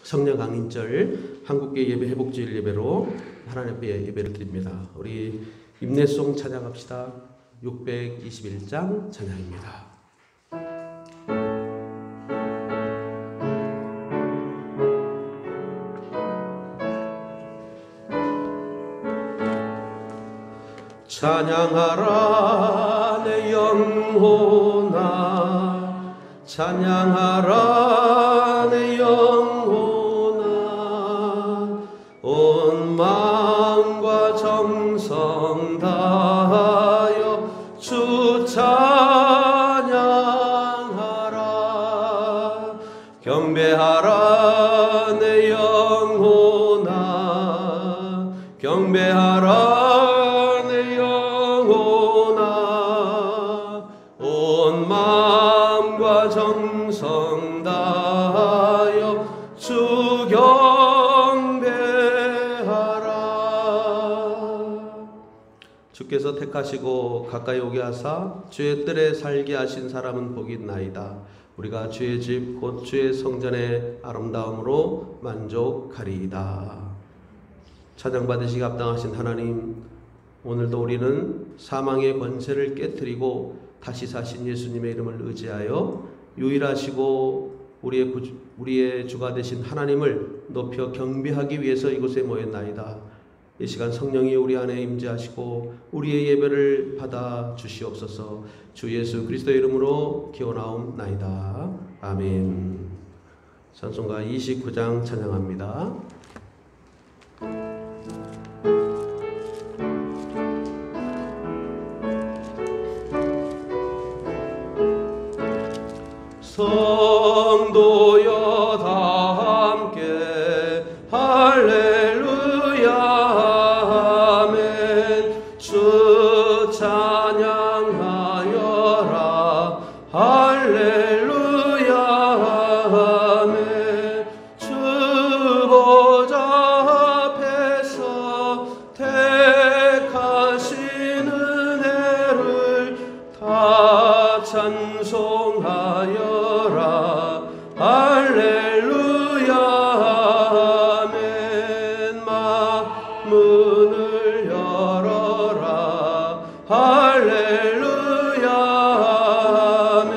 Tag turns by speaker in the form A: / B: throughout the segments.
A: 성령 강림절 한국교회 예배 회복주일 예배로 하나님 앞에 예배를 드립니다. 우리 임내송 찬양합시다. 621장 찬양입니다. 찬양하라 내 영혼아, 찬양하라 내 영혼아, 온 마음과 정성 다하여 주 찬양하라. 경배하라 내 영혼아, 경배하라 정성 다하여 주 경배하라. 주께서 택하시고 가까이 오게 하사 주의 뜰에 살게 하신 사람은 복이 있나이다. 우리가 주의 집 곧 주의 성전의 아름다움으로 만족하리이다. 찬양받으시기 합당하신 하나님, 오늘도 우리는 사망의 권세를 깨트리고 다시 사신 예수님의 이름을 의지하여 유일하시고 우리의 주가 되신 하나님을 높여 경배하기 위해서 이곳에 모였나이다. 이 시간 성령이 우리 안에 임재하시고 우리의 예배를 받아 주시옵소서. 주 예수 그리스도의 이름으로 기원하옵나이다. 아멘. 찬송가 29장 찬양합니다. 성도여 다 함께 할렐루야 아멘. 주 찬양하여라 할렐루야 아멘. 주 보좌 앞에서 택하신 은혜를 다 찬송하여 할렐루야 아멘. 문을 열어라 할렐루야 아멘.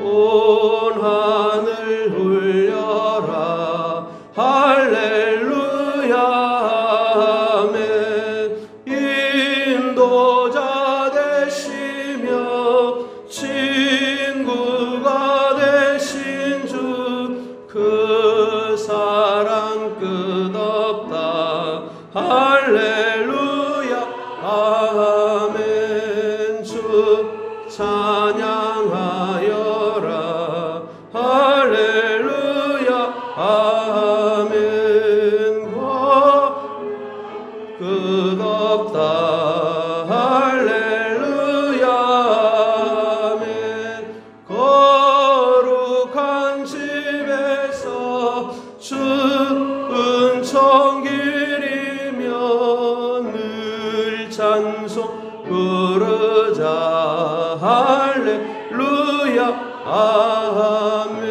A: 온 하늘 울려라 할렐루야 아멘. 인도자 되시며 친구가 되신 주, 그 사랑 끝없다 할렐루야 아멘. 주 찬양하여라 할렐루야 아멘. 끝없다 할렐루야 아멘. 거룩한 집에서 주 은총길이며 늘 찬송 부르자 할렐루야 아멘.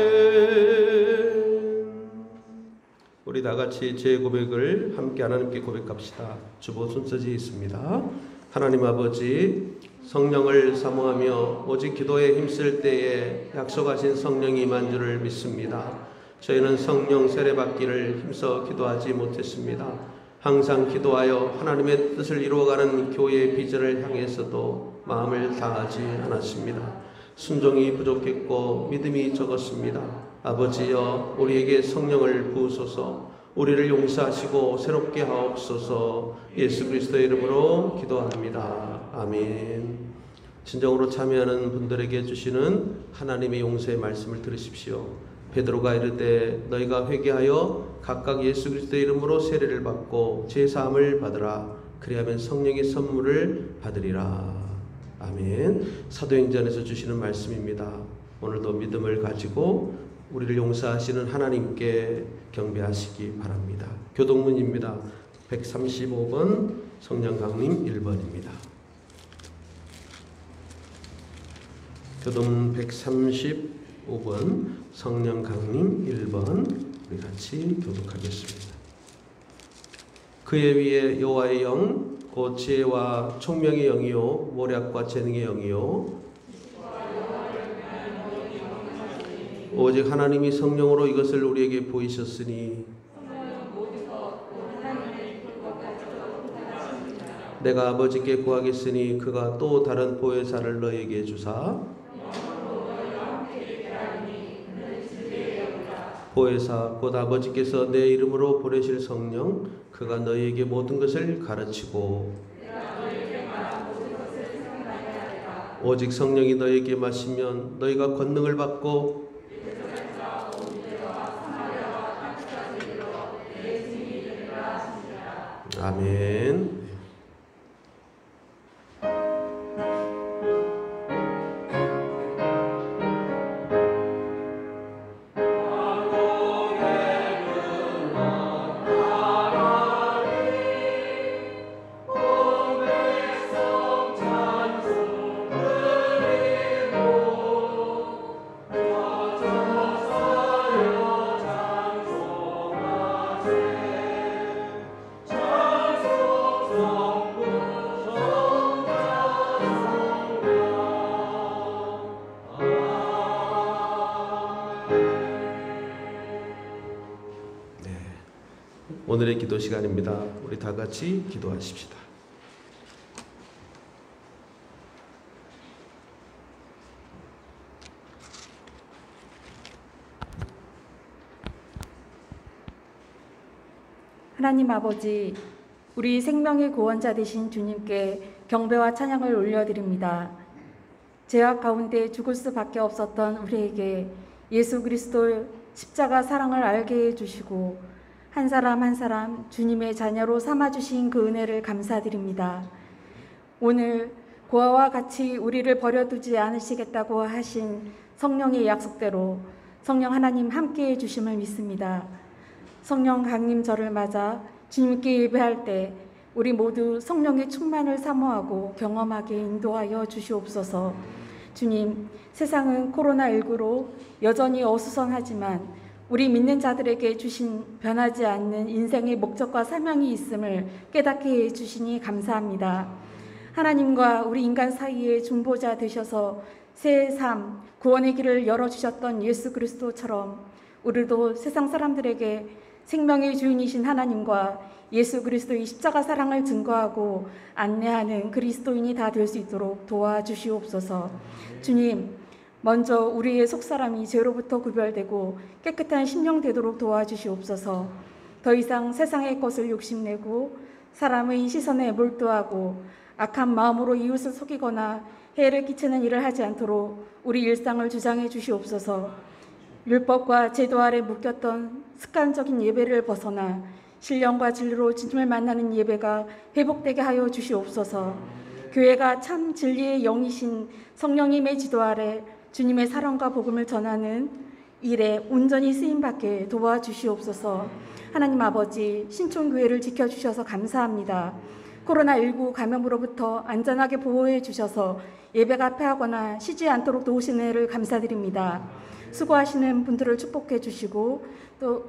A: 우리 다같이 제 고백을 함께 하나님께 고백합시다. 주보 순서지에 있습니다. 하나님 아버지, 성령을 사모하며 오직 기도에 힘쓸 때에 약속하신 성령이 임한 줄을 믿습니다. 저희는 성령 세례받기를 힘써 기도하지 못했습니다. 항상 기도하여 하나님의 뜻을 이루어가는 교회의 비전을 향해서도 마음을 다하지 않았습니다. 순종이 부족했고 믿음이 적었습니다. 아버지여, 우리에게 성령을 부으소서. 우리를 용서하시고 새롭게 하옵소서. 예수 그리스도의 이름으로 기도합니다. 아멘. 진정으로 참여하는 분들에게 주시는 하나님의 용서의 말씀을 들으십시오. 베드로가 이르되 너희가 회개하여 각각 예수 그리스도의 이름으로 세례를 받고 제사함을 받으라. 그리하면 성령의 선물을 받으리라. 아멘. 사도행전에서 주시는 말씀입니다. 오늘도 믿음을 가지고 우리를 용서하시는 하나님께 경배하시기 바랍니다. 교동문입니다. 135번 성령 강림 1번입니다. 교동문 135번 성령 강림 1번. 우리 같이 교독하겠습니다. 그의 위에 여호와의 영 곧 지혜와 총명의 영이요 모략과 재능의 영이요 오직 하나님이 성령으로 이것을 우리에게 보이셨으니 내가 아버지께 구하겠으니 그가 또 다른 보혜사를 너에게 주사 보혜사 곧 아버지께서 내 이름으로 보내실 성령 그가 너희에게 모든 것을 가르치고 오직 성령이 너희에게 마시면 너희가 권능을 받고 아멘. 오늘의 기도 시간입니다. 우리 다 같이 기도하십시다.
B: 하나님 아버지, 우리 생명의 구원자 되신 주님께 경배와 찬양을 올려드립니다. 죄악 가운데 죽을 수밖에 없었던 우리에게 예수 그리스도의 십자가 사랑을 알게 해주시고 한 사람 한 사람 주님의 자녀로 삼아주신 그 은혜를 감사드립니다. 오늘 고아와 같이 우리를 버려두지 않으시겠다고 하신 성령의 약속대로 성령 하나님 함께해 주심을 믿습니다. 성령 강림 절을 맞아 주님께 예배할 때 우리 모두 성령의 충만을 사모하고 경험하게 인도하여 주시옵소서. 주님, 세상은 코로나19로 여전히 어수선하지만 우리 믿는 자들에게 주신 변하지 않는 인생의 목적과 사명이 있음을 깨닫게 해주시니 감사합니다. 하나님과 우리 인간 사이의 중보자 되셔서 새 삶, 구원의 길을 열어주셨던 예수 그리스도처럼 우리도 세상 사람들에게 생명의 주인이신 하나님과 예수 그리스도의 십자가 사랑을 증거하고 안내하는 그리스도인이 다 될 수 있도록 도와주시옵소서. 주님, 먼저 우리의 속사람이 죄로부터 구별되고 깨끗한 심령 되도록 도와주시옵소서. 더 이상 세상의 것을 욕심내고 사람의 시선에 몰두하고 악한 마음으로 이웃을 속이거나 해를 끼치는 일을 하지 않도록 우리 일상을 주장해 주시옵소서. 율법과 제도 아래 묶였던 습관적인 예배를 벗어나 신령과 진리로 주님을 만나는 예배가 회복되게 하여 주시옵소서. 교회가 참 진리의 영이신 성령님의 지도 아래 주님의 사랑과 복음을 전하는 일에 온전히 쓰임받게 도와주시옵소서. 하나님 아버지, 신촌교회를 지켜주셔서 감사합니다. 코로나19 감염으로부터 안전하게 보호해 주셔서 예배가 폐하거나 쉬지 않도록 도우시는 애를 감사드립니다. 수고하시는 분들을 축복해 주시고 또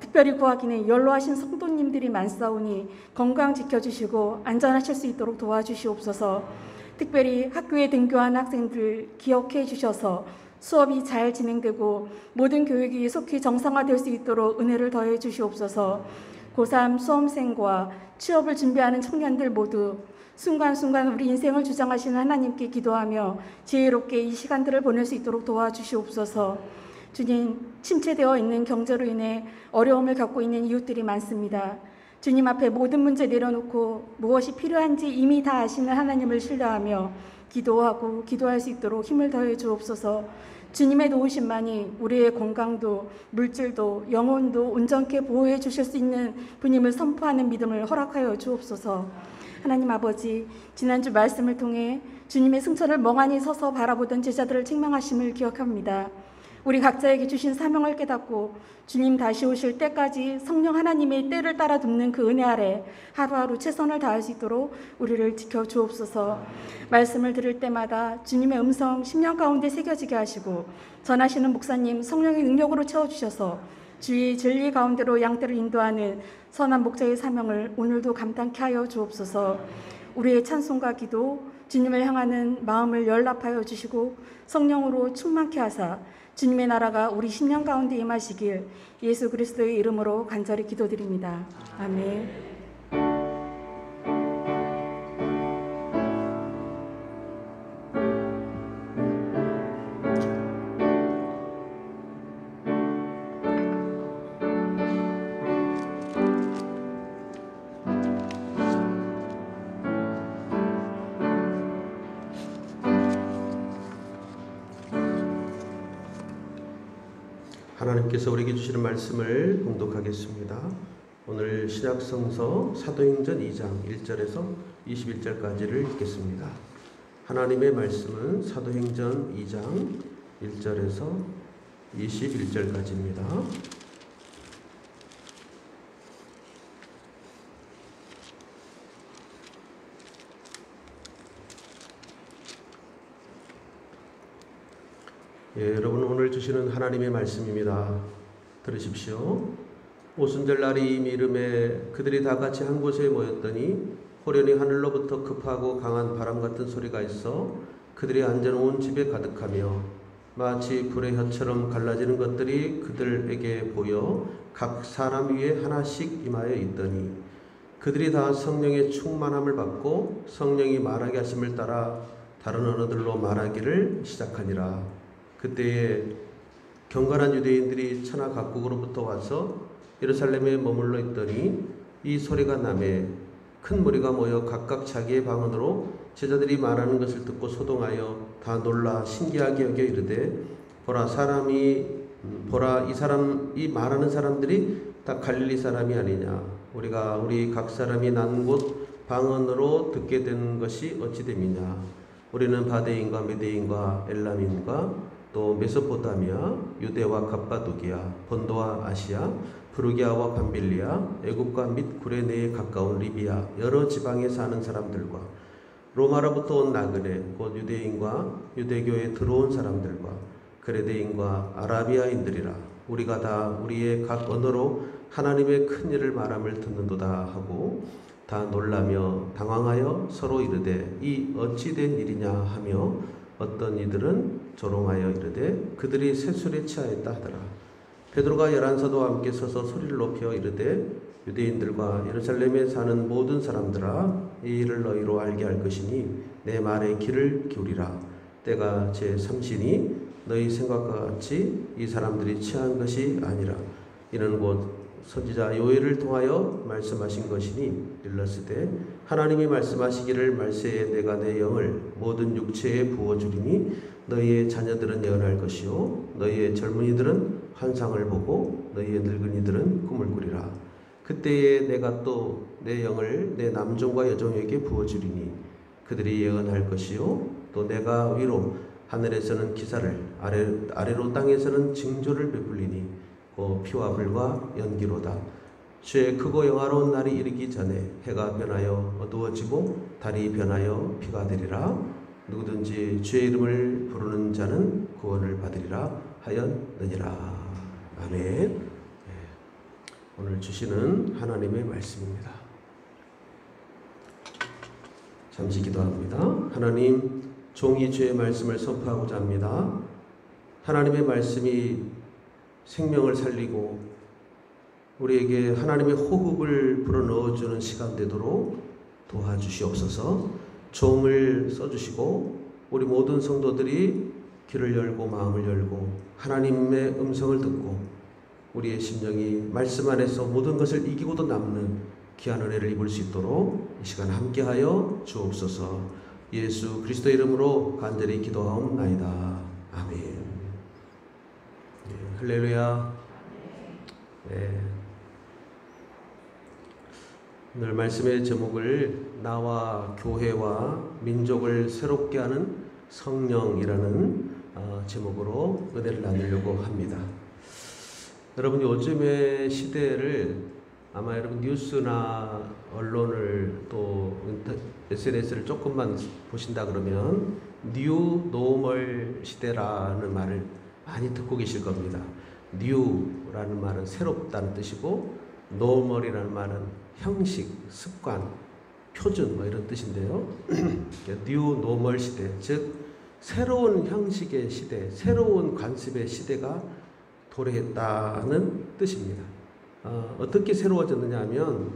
B: 특별히 구하기는 연로하신 성도님들이 많사오니 건강 지켜주시고 안전하실 수 있도록 도와주시옵소서. 특별히 학교에 등교한 학생들 기억해 주셔서 수업이 잘 진행되고 모든 교육이 속히 정상화될 수 있도록 은혜를 더해 주시옵소서. 고3 수험생과 취업을 준비하는 청년들 모두 순간순간 우리 인생을 주장하시는 하나님께 기도하며 지혜롭게 이 시간들을 보낼 수 있도록 도와주시옵소서. 주님, 침체되어 있는 경제로 인해 어려움을 겪고 있는 이웃들이 많습니다. 주님 앞에 모든 문제 내려놓고 무엇이 필요한지 이미 다 아시는 하나님을 신뢰하며 기도하고 기도할 수 있도록 힘을 더해 주옵소서. 주님의 도우심만이 우리의 건강도 물질도 영혼도 온전케 보호해 주실 수 있는 분임을 선포하는 믿음을 허락하여 주옵소서. 하나님 아버지, 지난주 말씀을 통해 주님의 승천을 멍하니 서서 바라보던 제자들을 책망하심을 기억합니다. 우리 각자에게 주신 사명을 깨닫고 주님 다시 오실 때까지 성령 하나님의 때를 따라 돕는 그 은혜 아래 하루하루 최선을 다할 수 있도록 우리를 지켜주옵소서. 말씀을 들을 때마다 주님의 음성 심령 가운데 새겨지게 하시고 전하시는 목사님 성령의 능력으로 채워주셔서 주의 진리 가운데로 양떼를 인도하는 선한 목자의 사명을 오늘도 감당케 하여 주옵소서. 우리의 찬송과 기도, 주님을 향하는 마음을 연락하여 주시고 성령으로 충만케 하사 주님의 나라가 우리 심령 가운데 임하시길 예수 그리스도의 이름으로 간절히 기도드립니다. 아멘.
A: 하나님께서 우리에게 주시는 말씀을 봉독하겠습니다. 오늘 신약성서 사도행전 2장 1절에서 21절까지를 읽겠습니다. 하나님의 말씀은 사도행전 2장 1절에서 21절까지입니다. 여러분, 오늘 주시는 하나님의 말씀입니다. 들으십시오. 오순절 날이 이미 이름에 그들이 다 같이 한 곳에 모였더니 호련히 하늘로부터 급하고 강한 바람 같은 소리가 있어 그들이 앉아놓은 집에 가득하며 마치 불의 혀처럼 갈라지는 것들이 그들에게 보여 각 사람 위에 하나씩 임하여 있더니 그들이 다 성령의 충만함을 받고 성령이 말하게 하심을 따라 다른 언어들로 말하기를 시작하니라. 그때에 경건한 유대인들이 천하 각국으로부터 와서 예루살렘에 머물러 있더니 이 소리가 나매 큰 무리가 모여 각각 자기의 방언으로 제자들이 말하는 것을 듣고 소동하여 다 놀라 신기하게 여겨 이르되 보라 이 말하는 사람들이 다 갈릴리 사람이 아니냐. 우리 각 사람이 난 곳 방언으로 듣게 된 것이 어찌 됨이냐. 우리는 바데인과 메데인과 엘람인과 또 메소포타미아, 유대와 갑바도기아, 본도와 아시아, 프루기아와 밤빌리아, 애굽과 및 구레네에 가까운 리비아 여러 지방에 사는 사람들과 로마로부터 온 나그네 곧 유대인과 유대교에 들어온 사람들과 그레데인과 아라비아인들이라. 우리가 다 우리의 각 언어로 하나님의 큰 일을 말함을 듣는도다 하고 다 놀라며 당황하여 서로 이르되 이 어찌 된 일이냐 하며 어떤 이들은 조롱하여 이르되 그들이 새술에 취하였다 하더라. 베드로가 11사도와 함께 서서 소리를 높여 이르되 유대인들과 예루살렘에 사는 모든 사람들아, 이 일을 너희로 알게 할 것이니 내 말에 귀를 기울이라. 때가 제3시니 너희 생각과 같이 이 사람들이 취한 것이 아니라 이는 곧 선지자 요엘을 통하여 말씀하신 것이니 일러스되 하나님이 말씀하시기를 말세에 내가 내 영을 모든 육체에 부어주리니 너희의 자녀들은 예언할 것이요 너희의 젊은이들은 환상을 보고 너희의 늙은이들은 꿈을 꾸리라. 그때에 내가 또 내 영을 내 남종과 여종에게 부어주리니 그들이 예언할 것이요 또 내가 위로 하늘에서는 기사를 아래로 땅에서는 징조를 베풀리니 곧 피와 불과 연기로다. 주의 크고 영화로운 날이 이르기 전에 해가 변하여 어두워지고 달이 변하여 피가 되리라. 누구든지 주의 이름을 부르는 자는 구원을 받으리라 하였느니라. 아멘. 오늘 주시는 하나님의 말씀입니다. 잠시 기도합니다. 하나님, 종이 주의 말씀을 선포하고자 합니다. 하나님의 말씀이 생명을 살리고 우리에게 하나님의 호흡을 불어넣어주는 시간 되도록 도와주시옵소서. 종을 써주시고 우리 모든 성도들이 귀를 열고 마음을 열고 하나님의 음성을 듣고 우리의 심령이 말씀 안에서 모든 것을 이기고도 남는 귀한 은혜를 입을 수 있도록 이 시간 함께하여 주옵소서. 예수 그리스도의 이름으로 간절히 기도하옵나이다. 아멘. 할렐루야. 네. 오늘 말씀의 제목을 나와 교회와 민족을 새롭게 하는 성령이라는 제목으로 은혜를 나누려고 합니다. 여러분, 요즘의 시대를 아마 여러분 뉴스나 언론을 또 SNS를 조금만 보신다 그러면 뉴 노멀 시대라는 말을 많이 듣고 계실 겁니다. 뉴 new라는 말은 새롭다는 뜻이고 normal이라는 말은 형식, 습관, 표준 뭐 이런 뜻인데요. new normal 시대, 즉 새로운 형식의 시대, 새로운 관습의 시대가 도래했다는 뜻입니다. 어떻게 새로워졌느냐 하면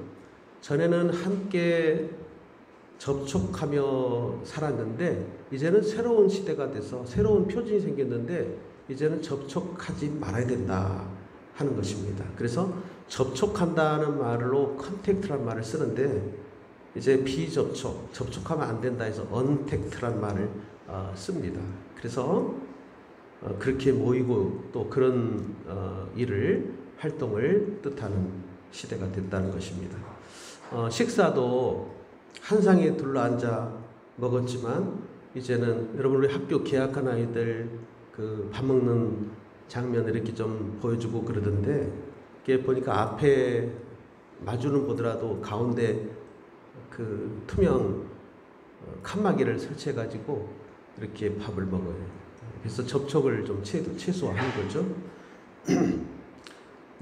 A: 전에는 함께 접촉하며 살았는데 이제는 새로운 시대가 돼서 새로운 표준이 생겼는데 이제는 접촉하지 말아야 된다 하는 것입니다. 그래서 접촉한다는 말로 컨택트란 말을 쓰는데 이제 비접촉, 접촉하면 안 된다 해서 언택트란 말을 씁니다. 그래서 그렇게 모이고 또 그런 활동을 뜻하는 시대가 됐다는 것입니다. 식사도 한 상에 둘러앉아 먹었지만 이제는 여러분 우리 학교 개학한 아이들 그 밥 먹는 장면을 이렇게 좀 보여주고 그러던데 이게 보니까 앞에 마주는 보더라도 가운데 그 투명 칸막이를 설치해 가지고 이렇게 밥을 먹어요. 그래서 접촉을 좀 최소화하는 거죠.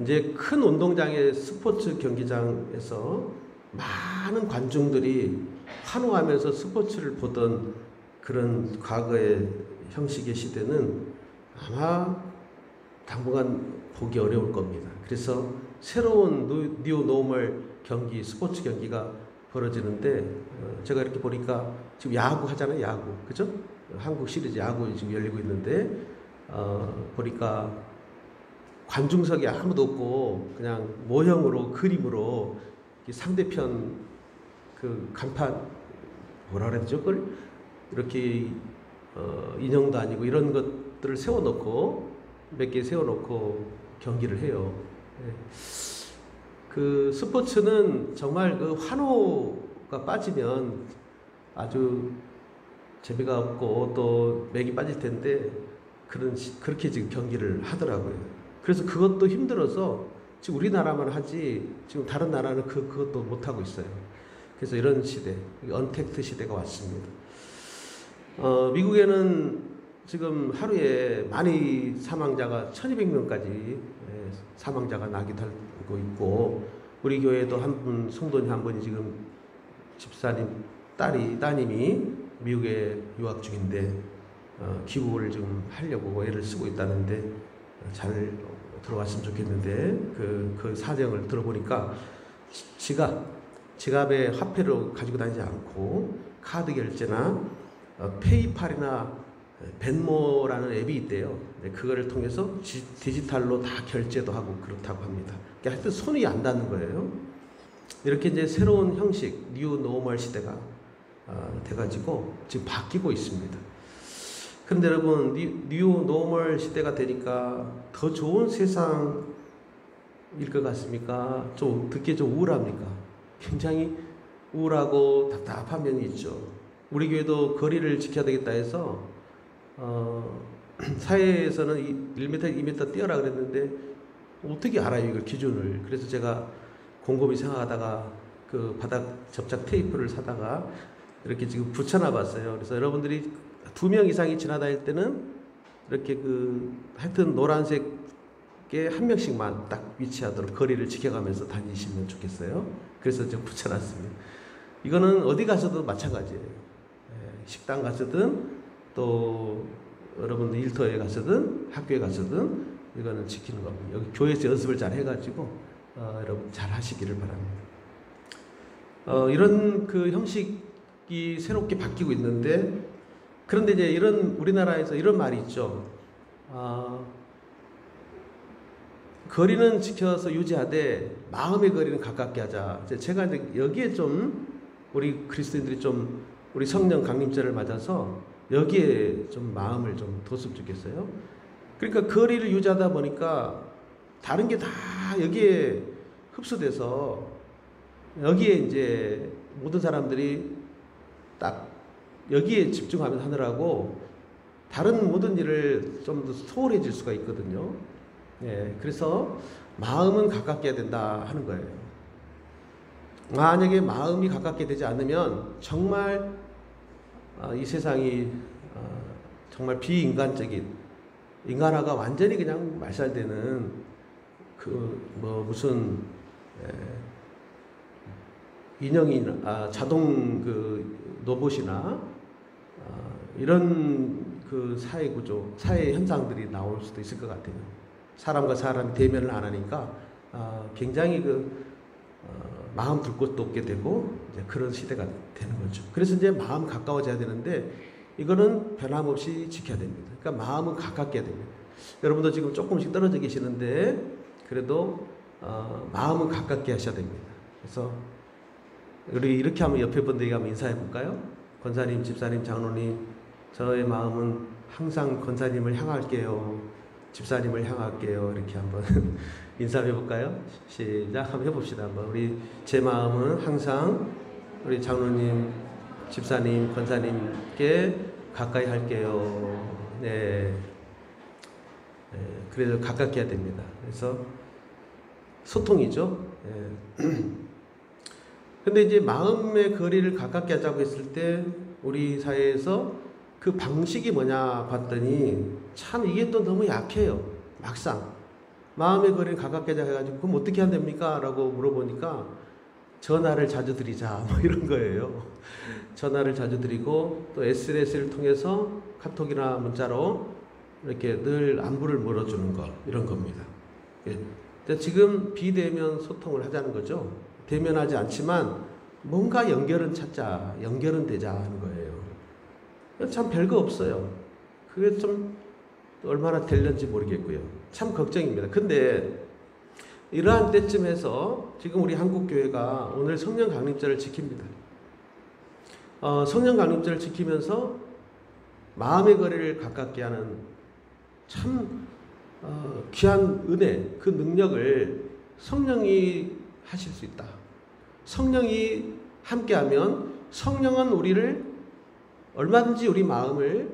A: 이제 큰 운동장의 스포츠 경기장에서 많은 관중들이 환호하면서 스포츠를 보던 그런 과거의 형식의 시대는 아마 당분간 보기 어려울 겁니다. 그래서 새로운 뉴 노멀 경기, 스포츠 경기가 벌어지는데 제가 이렇게 보니까 지금 야구 하잖아요. 야구. 그죠? 한국 시리즈 야구 지금 열리고 있는데 보니까 관중석이 아무도 없고 그냥 모형으로 그림으로 상대편 그 간판 뭐라 그래야 되죠? 그걸 이렇게 인형도 아니고 이런 것들을 세워놓고 몇 개 세워놓고 경기를 해요. 그 스포츠는 정말 그 환호가 빠지면 아주 재미가 없고 또 맥이 빠질 텐데 그렇게 지금 경기를 하더라고요. 그래서 그것도 힘들어서 지금 우리나라만 하지 지금 다른 나라는 그것도 못하고 있어요. 그래서 이런 시대, 언택트 시대가 왔습니다. 미국에는 지금 하루에 많이 사망자가 1200명까지 사망자가 나기도 하고 있고 우리 교회도 한 분 성도님 한 분이 지금 집사님 따님이 미국에 유학 중인데 귀국을 지금 하려고 애를 쓰고 있다는데 잘 들어왔으면 좋겠는데 그 사정을 들어보니까 지갑에 화폐로 가지고 다니지 않고 카드 결제나 페이팔이나 벤모라는 앱이 있대요. 그거를 통해서 디지털로 다 결제도 하고 그렇다고 합니다. 그러니까 하여튼 손이 안 닿는 거예요. 이렇게 이제 새로운 형식, 뉴 노멀 시대가 돼가지고 지금 바뀌고 있습니다. 그런데 여러분, 뉴 노멀 시대가 되니까 더 좋은 세상일 것 같습니까? 좀 듣기에 좀 우울합니까? 굉장히 우울하고 답답한 면이 있죠. 우리 교회도 거리를 지켜야 되겠다 해서 사회에서는 1m, 2m 뛰어라 그랬는데 어떻게 알아요 이걸 기준을. 그래서 제가 곰곰이 생각하다가 그 바닥 접착 테이프를 사다가 이렇게 지금 붙여놔 봤어요. 그래서 여러분들이 2명 이상이 지나다닐 때는 이렇게 하여튼 노란색에 한 명씩만 딱 위치하도록 거리를 지켜가면서 다니시면 좋겠어요. 그래서 좀 붙여놨습니다. 이거는 어디 가서도 마찬가지예요. 식당 가서든 또 여러분들 일터에 가서든 학교에 가서든 이거는 지키는 겁니다. 여기 교회에서 연습을 잘 해가지고 여러분 잘 하시기를 바랍니다. 이런 그 형식이 새롭게 바뀌고 있는데 그런데 이제 우리나라에서 이런 말이 있죠. 거리는 지켜서 유지하되 마음의 거리는 가깝게 하자. 제가 이제 여기에 좀 우리 그리스도인들이 좀 우리 성령 강림절을 맞아서 여기에 좀 마음을 좀 뒀으면 좋겠어요. 그러니까 거리를 유지하다 보니까 다른 게 다 여기에 흡수돼서 여기에 이제 모든 사람들이 딱 여기에 집중하면서 하느라고 다른 모든 일을 좀 더 소홀해질 수가 있거든요. 그래서 마음은 가깝게 해야 된다 하는 거예요. 만약에 마음이 가깝게 되지 않으면 정말 이 세상이 정말 비인간적인 인간화가 완전히 그냥 말살되는 그 뭐 무슨 인형이나 자동 그 로봇이나 이런 그 사회 구조, 사회 현상들이 나올 수도 있을 것 같아요. 사람과 사람이 대면을 안 하니까 굉장히 마음 둘 곳도 없게 되고 이제 그런 시대가 되는 거죠. 그래서 이제 마음 가까워져야 되는데 이거는 변함없이 지켜야 됩니다. 그러니까 마음은 가깝게 해야 됩니다. 여러분도 지금 조금씩 떨어져 계시는데 그래도 마음은 가깝게 하셔야 됩니다. 그래서 우리 이렇게 하면 옆에 분들에게 한번 인사해 볼까요? 권사님, 집사님, 장로님, 저의 마음은 항상 권사님을 향할게요. 집사님을 향할게요. 이렇게 한번 인사해 볼까요? 시작. 한번 해봅시다. 한번 우리 제 마음은 항상 우리 장로님, 집사님, 권사님께 가까이 할게요. 네. 그래서 가깝게 해야 됩니다. 그래서 소통이죠. 근데 이제 마음의 거리를 가깝게 하자고 했을 때 우리 사회에서 그 방식이 뭐냐 봤더니 참 이게 또 너무 약해요. 막상 마음의 거리를 가깝게 하자 해가지고 그럼 어떻게 하면 됩니까? 라고 물어보니까 전화를 자주 드리자 뭐 이런 거예요. 전화를 자주 드리고 또 SNS를 통해서 카톡이나 문자로 이렇게 늘 안부를 물어주는 거 이런 겁니다. 지금 비대면 소통을 하자는 거죠. 대면하지 않지만 뭔가 연결은 찾자, 연결은 되자 하는 거예요. 참 별거 없어요. 그게 좀 얼마나 될는지 모르겠고요. 참 걱정입니다. 근데 이러한 때쯤에서 지금 우리 한국교회가 오늘 성령 강림절을 지킵니다. 성령 강림절을 지키면서 마음의 거리를 가깝게 하는 참 귀한 은혜, 그 능력을 성령이 하실 수 있다. 성령이 함께하면 성령은 우리를 얼마든지 우리 마음을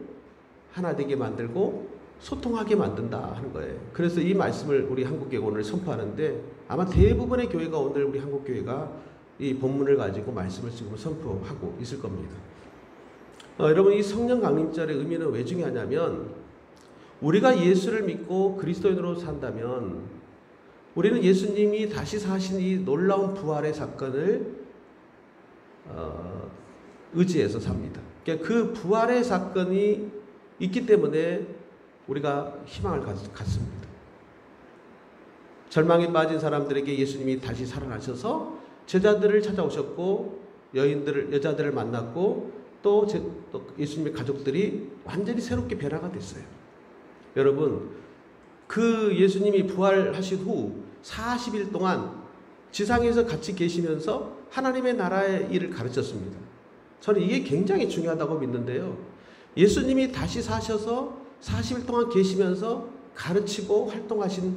A: 하나 되게 만들고 소통하게 만든다 하는 거예요. 그래서 이 말씀을 우리 한국교회가 오늘 선포하는데 아마 대부분의 교회가 오늘 우리 한국교회가 이 본문을 가지고 말씀을 지금 선포하고 있을 겁니다. 여러분 이 성령 강림절의 의미는 왜 중요하냐면 우리가 예수를 믿고 그리스도인으로 산다면 우리는 예수님이 다시 사신 이 놀라운 부활의 사건을 의지해서 삽니다. 그러니까 그 부활의 사건이 있기 때문에 우리가 희망을 갖습니다. 절망에 빠진 사람들에게 예수님이 다시 살아나셔서 제자들을 찾아오셨고 여자들을 만났고 또 예수님의 가족들이 완전히 새롭게 변화가 됐어요. 여러분 그 예수님이 부활하신 후 40일 동안 지상에서 같이 계시면서 하나님의 나라의 일을 가르쳤습니다. 저는 이게 굉장히 중요하다고 믿는데요. 예수님이 다시 사셔서 40일 동안 계시면서 가르치고 활동하신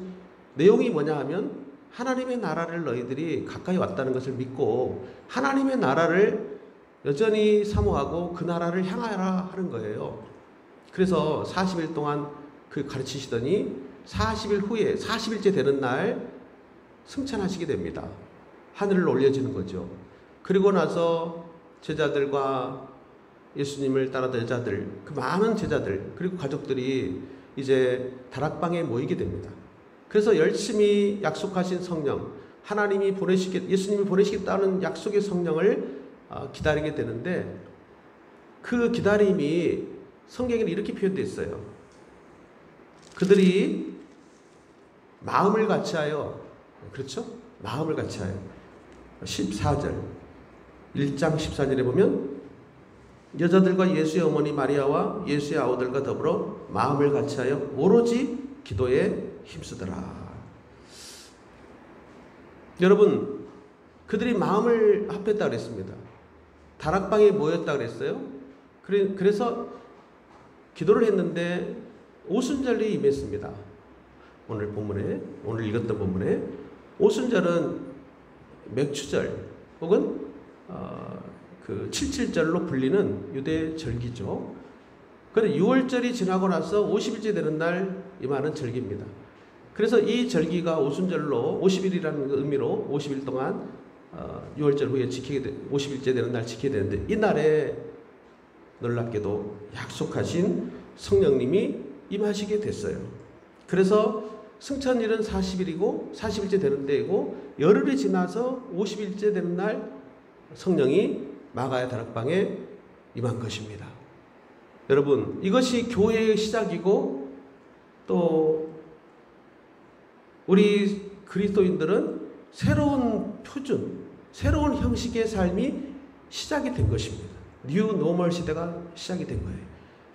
A: 내용이 뭐냐 하면 하나님의 나라를 너희들이 가까이 왔다는 것을 믿고 하나님의 나라를 여전히 사모하고 그 나라를 향하라 하는 거예요. 그래서 40일 동안 그 가르치시더니 40일 후에 40일째 되는 날 승천하시게 됩니다. 하늘을 올려지는 거죠. 그리고 나서 제자들과 예수님을 따르던 여자들, 그 많은 제자들 그리고 가족들이 이제 다락방에 모이게 됩니다. 그래서 열심히 약속하신 성령, 예수님이 보내시겠다는 약속의 성령을 기다리게 되는데 그 기다림이 성경에는 이렇게 표현되어 있어요. 그들이 마음을 같이하여, 그렇죠? 마음을 같이하여 14절 1장 14절에 보면 여자들과 예수의 어머니 마리아와 예수의 아우들과 더불어 마음을 같이하여 오로지 기도에 힘쓰더라. 여러분 그들이 마음을 합했다 그랬습니다. 다락방에 모였다 그랬어요. 그래서 기도를 했는데 오순절이 임했습니다. 오늘 읽었던 본문에 오순절은 맥추절 혹은 그 칠칠절로 불리는 유대 절기죠. 그런데 6월절이 지나고 나서 50일째 되는 날 임하는 절기입니다. 그래서 이 절기가 오순절로 50일이라는 의미로 50일 동안 6월절 후에 50일째 되는 날 지키게 되는데 이날에 놀랍게도 약속하신 성령님이 임하시게 됐어요. 그래서 승천일은 40일이고 40일째 되는 때이고 열흘이 지나서 50일째 되는 날 성령이 마가야 다락방에 임한 것입니다. 여러분, 이것이 교회의 시작이고 또 우리 그리스도인들은 새로운 표준, 새로운 형식의 삶이 시작이 된 것입니다. 뉴 노멀 시대가 시작이 된 거예요.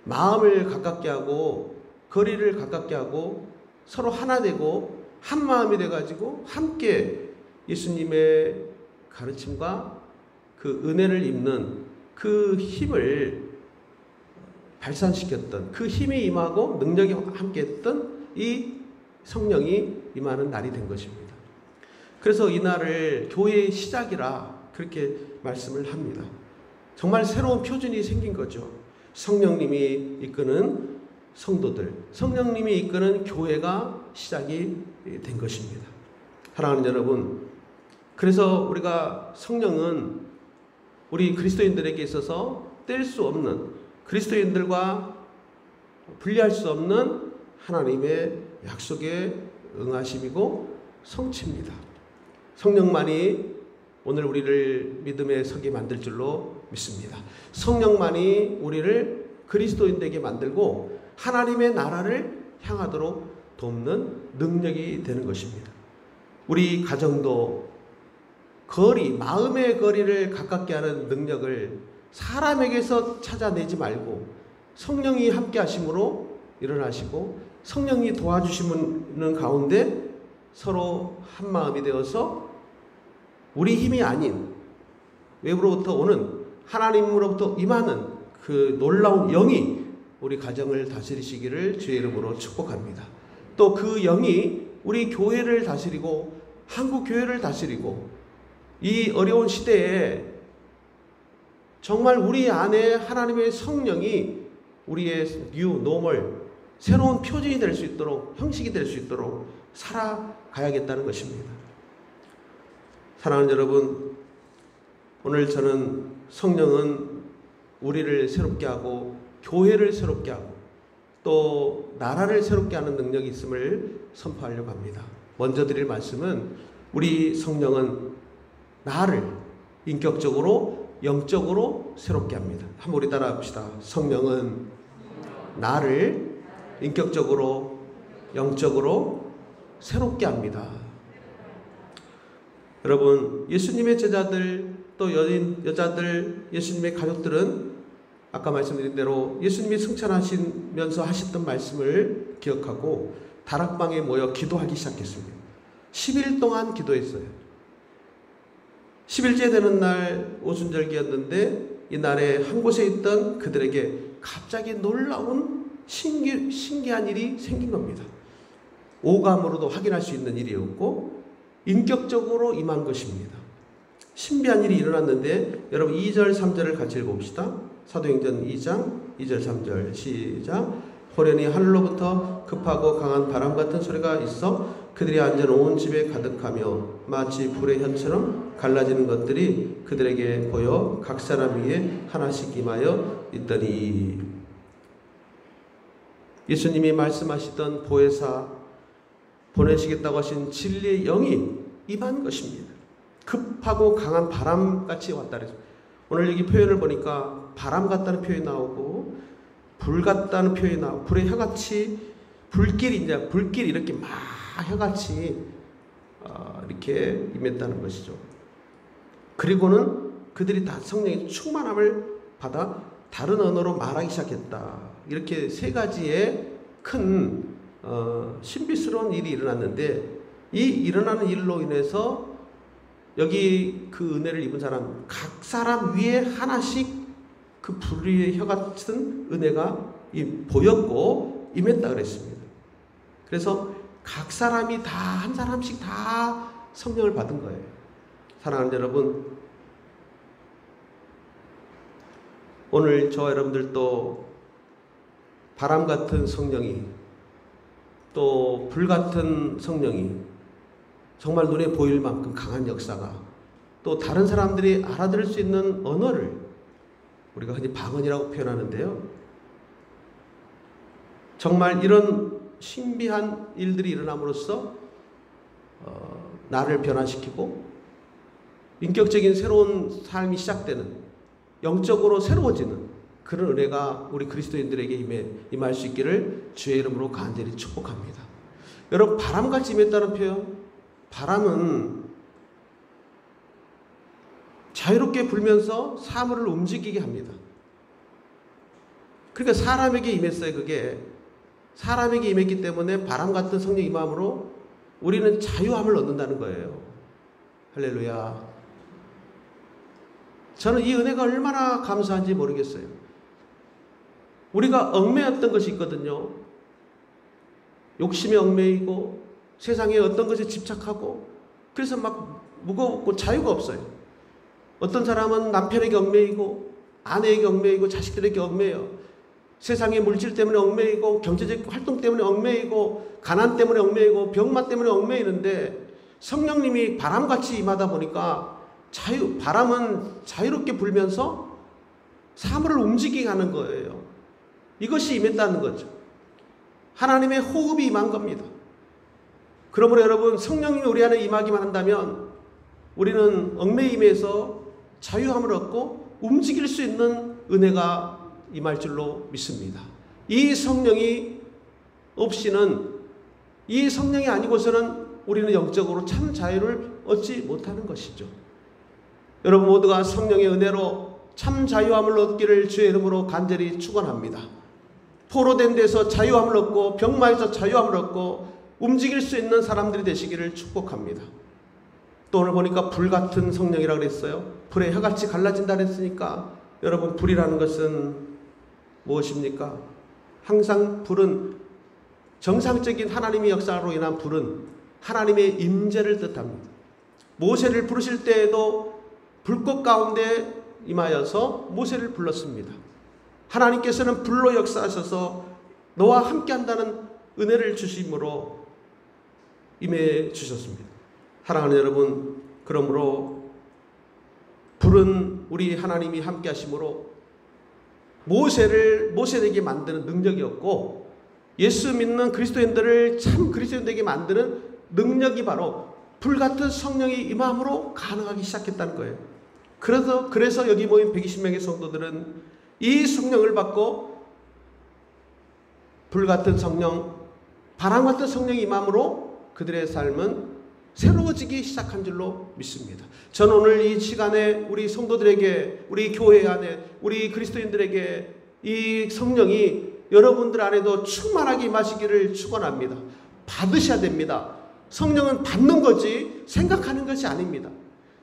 A: 마음을 가깝게 하고 거리를 가깝게 하고 서로 하나 되고 한 마음이 돼가지고 함께 예수님의 가르침과 그 은혜를 입는 그 힘을 발산시켰던, 그 힘이 임하고 능력이 함께했던 이 성령이 임하는 날이 된 것입니다. 그래서 이 날을 교회의 시작이라 그렇게 말씀을 합니다. 정말 새로운 표준이 생긴 거죠. 성령님이 이끄는 성도들, 성령님이 이끄는 교회가 시작이 된 것입니다. 사랑하는 여러분, 그래서 우리가 성령은 우리 그리스도인들에게 있어서 뗄 수 없는, 그리스도인들과 분리할 수 없는 하나님의 약속에 응하심이고 성취입니다. 성령만이 오늘 우리를 믿음의 서게 만들 줄로 믿습니다. 성령만이 우리를 그리스도인 되게 만들고 하나님의 나라를 향하도록 돕는 능력이 되는 것입니다. 우리 가정도 마음의 거리를 가깝게 하는 능력을 사람에게서 찾아내지 말고 성령이 함께 하심으로 일어나시고 성령이 도와주시는 가운데 서로 한 마음이 되어서 우리 힘이 아닌 외부로부터 오는 하나님으로부터 임하는 그 놀라운 영이 우리 가정을 다스리시기를 주의 이름으로 축복합니다. 또 그 영이 우리 교회를 다스리고 한국 교회를 다스리고 이 어려운 시대에 정말 우리 안에 하나님의 성령이 우리의 뉴 노멀, 새로운 표준이 될 수 있도록, 형식이 될 수 있도록 살아가야겠다는 것입니다. 사랑하는 여러분, 오늘 저는 성령은 우리를 새롭게 하고 교회를 새롭게 하고 또 나라를 새롭게 하는 능력이 있음을 선포하려고 합니다. 먼저 드릴 말씀은 우리 성령은 나를 인격적으로 영적으로 새롭게 합니다. 한번 우리 따라 합시다. 성령은 나를 인격적으로 영적으로 새롭게 합니다. 여러분, 예수님의 제자들 또 여자들, 예수님의 가족들은 아까 말씀드린 대로 예수님이 승천하시면서 하셨던 말씀을 기억하고 다락방에 모여 기도하기 시작했습니다. 10일 동안 기도했어요. 10일째 되는 날 오순절기였는데 이 날에 한 곳에 있던 그들에게 갑자기 놀라운 신기한 일이 생긴 겁니다. 오감으로도 확인할 수 있는 일이었고 인격적으로 임한 것입니다. 신비한 일이 일어났는데 여러분 2절 3절을 같이 읽어봅시다. 사도행전 2장 2절 3절 시작. 호련히 하늘로부터 급하고 강한 바람 같은 소리가 있어 그들이 앉은 온 집에 가득하며 마치 불의 현처럼 갈라지는 것들이 그들에게 보여 각 사람 위에 하나씩 임하여 있더니, 예수님이 말씀하시던 보혜사 보내시겠다고 하신 진리의 영이 임한 것입니다. 급하고 강한 바람같이 왔다 그랬어요. 오늘 여기 표현을 보니까 바람 같다는 표현이 나오고 불 같다는 표현이 나오고 불의 혀같이 불길이 이렇게 막 혀같이 이렇게 임했다는 것이죠. 그리고는 그들이 다 성령의 충만함을 받아 다른 언어로 말하기 시작했다. 이렇게 세 가지의 큰 신비스러운 일이 일어났는데 이 일어나는 일로 인해서 여기 그 은혜를 입은 사람 각 사람 위에 하나씩 그 불의 혀 같은 은혜가 보였고 임했다 그랬습니다. 그래서 각 사람이 다 한 사람씩 다 성령을 받은 거예요. 사랑하는 여러분, 오늘 저와 여러분들도 바람 같은 성령이 또 불 같은 성령이 정말 눈에 보일 만큼 강한 역사가 또 다른 사람들이 알아들을 수 있는 언어를 우리가 흔히 방언이라고 표현하는데요. 정말 이런 신비한 일들이 일어남으로써 나를 변화시키고 인격적인 새로운 삶이 시작되는, 영적으로 새로워지는 그런 은혜가 우리 그리스도인들에게 임할 수 있기를 주의 이름으로 간절히 축복합니다. 여러분, 바람같이 임했다는 표현, 바람은 자유롭게 불면서 사물을 움직이게 합니다. 그러니까 사람에게 임했어요. 그게 사람에게 임했기 때문에 바람 같은 성령 임함으로 우리는 자유함을 얻는다는 거예요. 할렐루야. 저는 이 은혜가 얼마나 감사한지 모르겠어요. 우리가 얽매였던 것이 있거든요. 욕심에 얽매이고 세상에 어떤 것에 집착하고 그래서 막 무겁고 자유가 없어요. 어떤 사람은 남편에게 얽매이고 아내에게 얽매이고 자식들에게 얽매여. 세상의 물질 때문에 얽매이고 경제적 활동 때문에 얽매이고 가난 때문에 얽매이고 병만 때문에 얽매이는데 성령님이 바람같이 임하다 보니까 바람은 자유롭게 불면서 사물을 움직이게 하는 거예요. 이것이 임했다는 거죠. 하나님의 호흡이 임한 겁니다. 그러므로 여러분, 성령님이 우리 안에 임하기만 한다면 우리는 얽매임에서 자유함을 얻고 움직일 수 있는 은혜가 임할 줄로 믿습니다. 이 성령이 없이는, 이 성령이 아니고서는 우리는 영적으로 참 자유를 얻지 못하는 것이죠. 여러분 모두가 성령의 은혜로 참 자유함을 얻기를 주의 이름으로 간절히 축원합니다. 포로된 데서 자유함을 얻고 병마에서 자유함을 얻고 움직일 수 있는 사람들이 되시기를 축복합니다. 또 오늘 보니까 불같은 성령이라고 그랬어요. 불에 혀같이 갈라진다 그랬으니까 여러분, 불이라는 것은 무엇입니까? 항상 불은, 정상적인 하나님의 역사로 인한 불은 하나님의 임재를 뜻합니다. 모세를 부르실 때에도 불꽃 가운데 임하여서 모세를 불렀습니다. 하나님께서는 불로 역사하셔서 너와 함께 한다는 은혜를 주심으로 임해 주셨습니다. 사랑하는 여러분, 그러므로 불은 우리 하나님이 함께 하심으로 모세에게 만드는 능력이었고, 예수 믿는 그리스도인들을 참 그리스도인 되게 만드는 능력이 바로 불같은 성령이 임함으로 가능하기 시작했다는 거예요. 그래서 여기 모인 120명의 성도들은 이 성령을 받고 불같은 성령, 바람같은 성령이 임함으로 그들의 삶은 새로워지기 시작한 줄로 믿습니다. 저는 오늘 이 시간에 우리 성도들에게, 우리 교회 안에, 우리 그리스도인들에게 이 성령이 여러분들 안에도 충만하게 임하시기를 축원합니다. 받으셔야 됩니다. 성령은 받는 거지 생각하는 것이 아닙니다.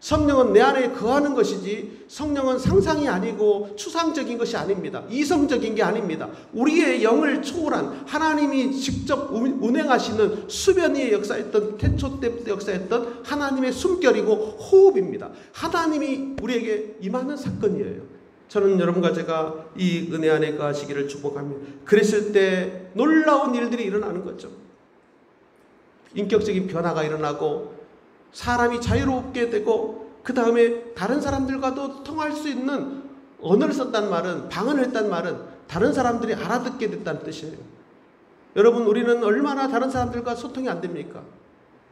A: 성령은 내 안에 거하는 것이지 성령은 상상이 아니고 추상적인 것이 아닙니다. 이성적인 게 아닙니다. 우리의 영을 초월한 하나님이 직접 운행하시는 수변 위에 역사했던, 태초 때부터 역사했던 하나님의 숨결이고 호흡입니다. 하나님이 우리에게 임하는 사건이에요. 저는 여러분과 제가 이 은혜 안에 거하시기를 축복합니다. 그랬을 때 놀라운 일들이 일어나는 거죠. 인격적인 변화가 일어나고 사람이 자유롭게 되고, 그 다음에 다른 사람들과도 통할 수 있는 언어를 썼단 말은, 방언을 했단 말은 다른 사람들이 알아듣게 됐다는 뜻이에요. 여러분, 우리는 얼마나 다른 사람들과 소통이 안 됩니까?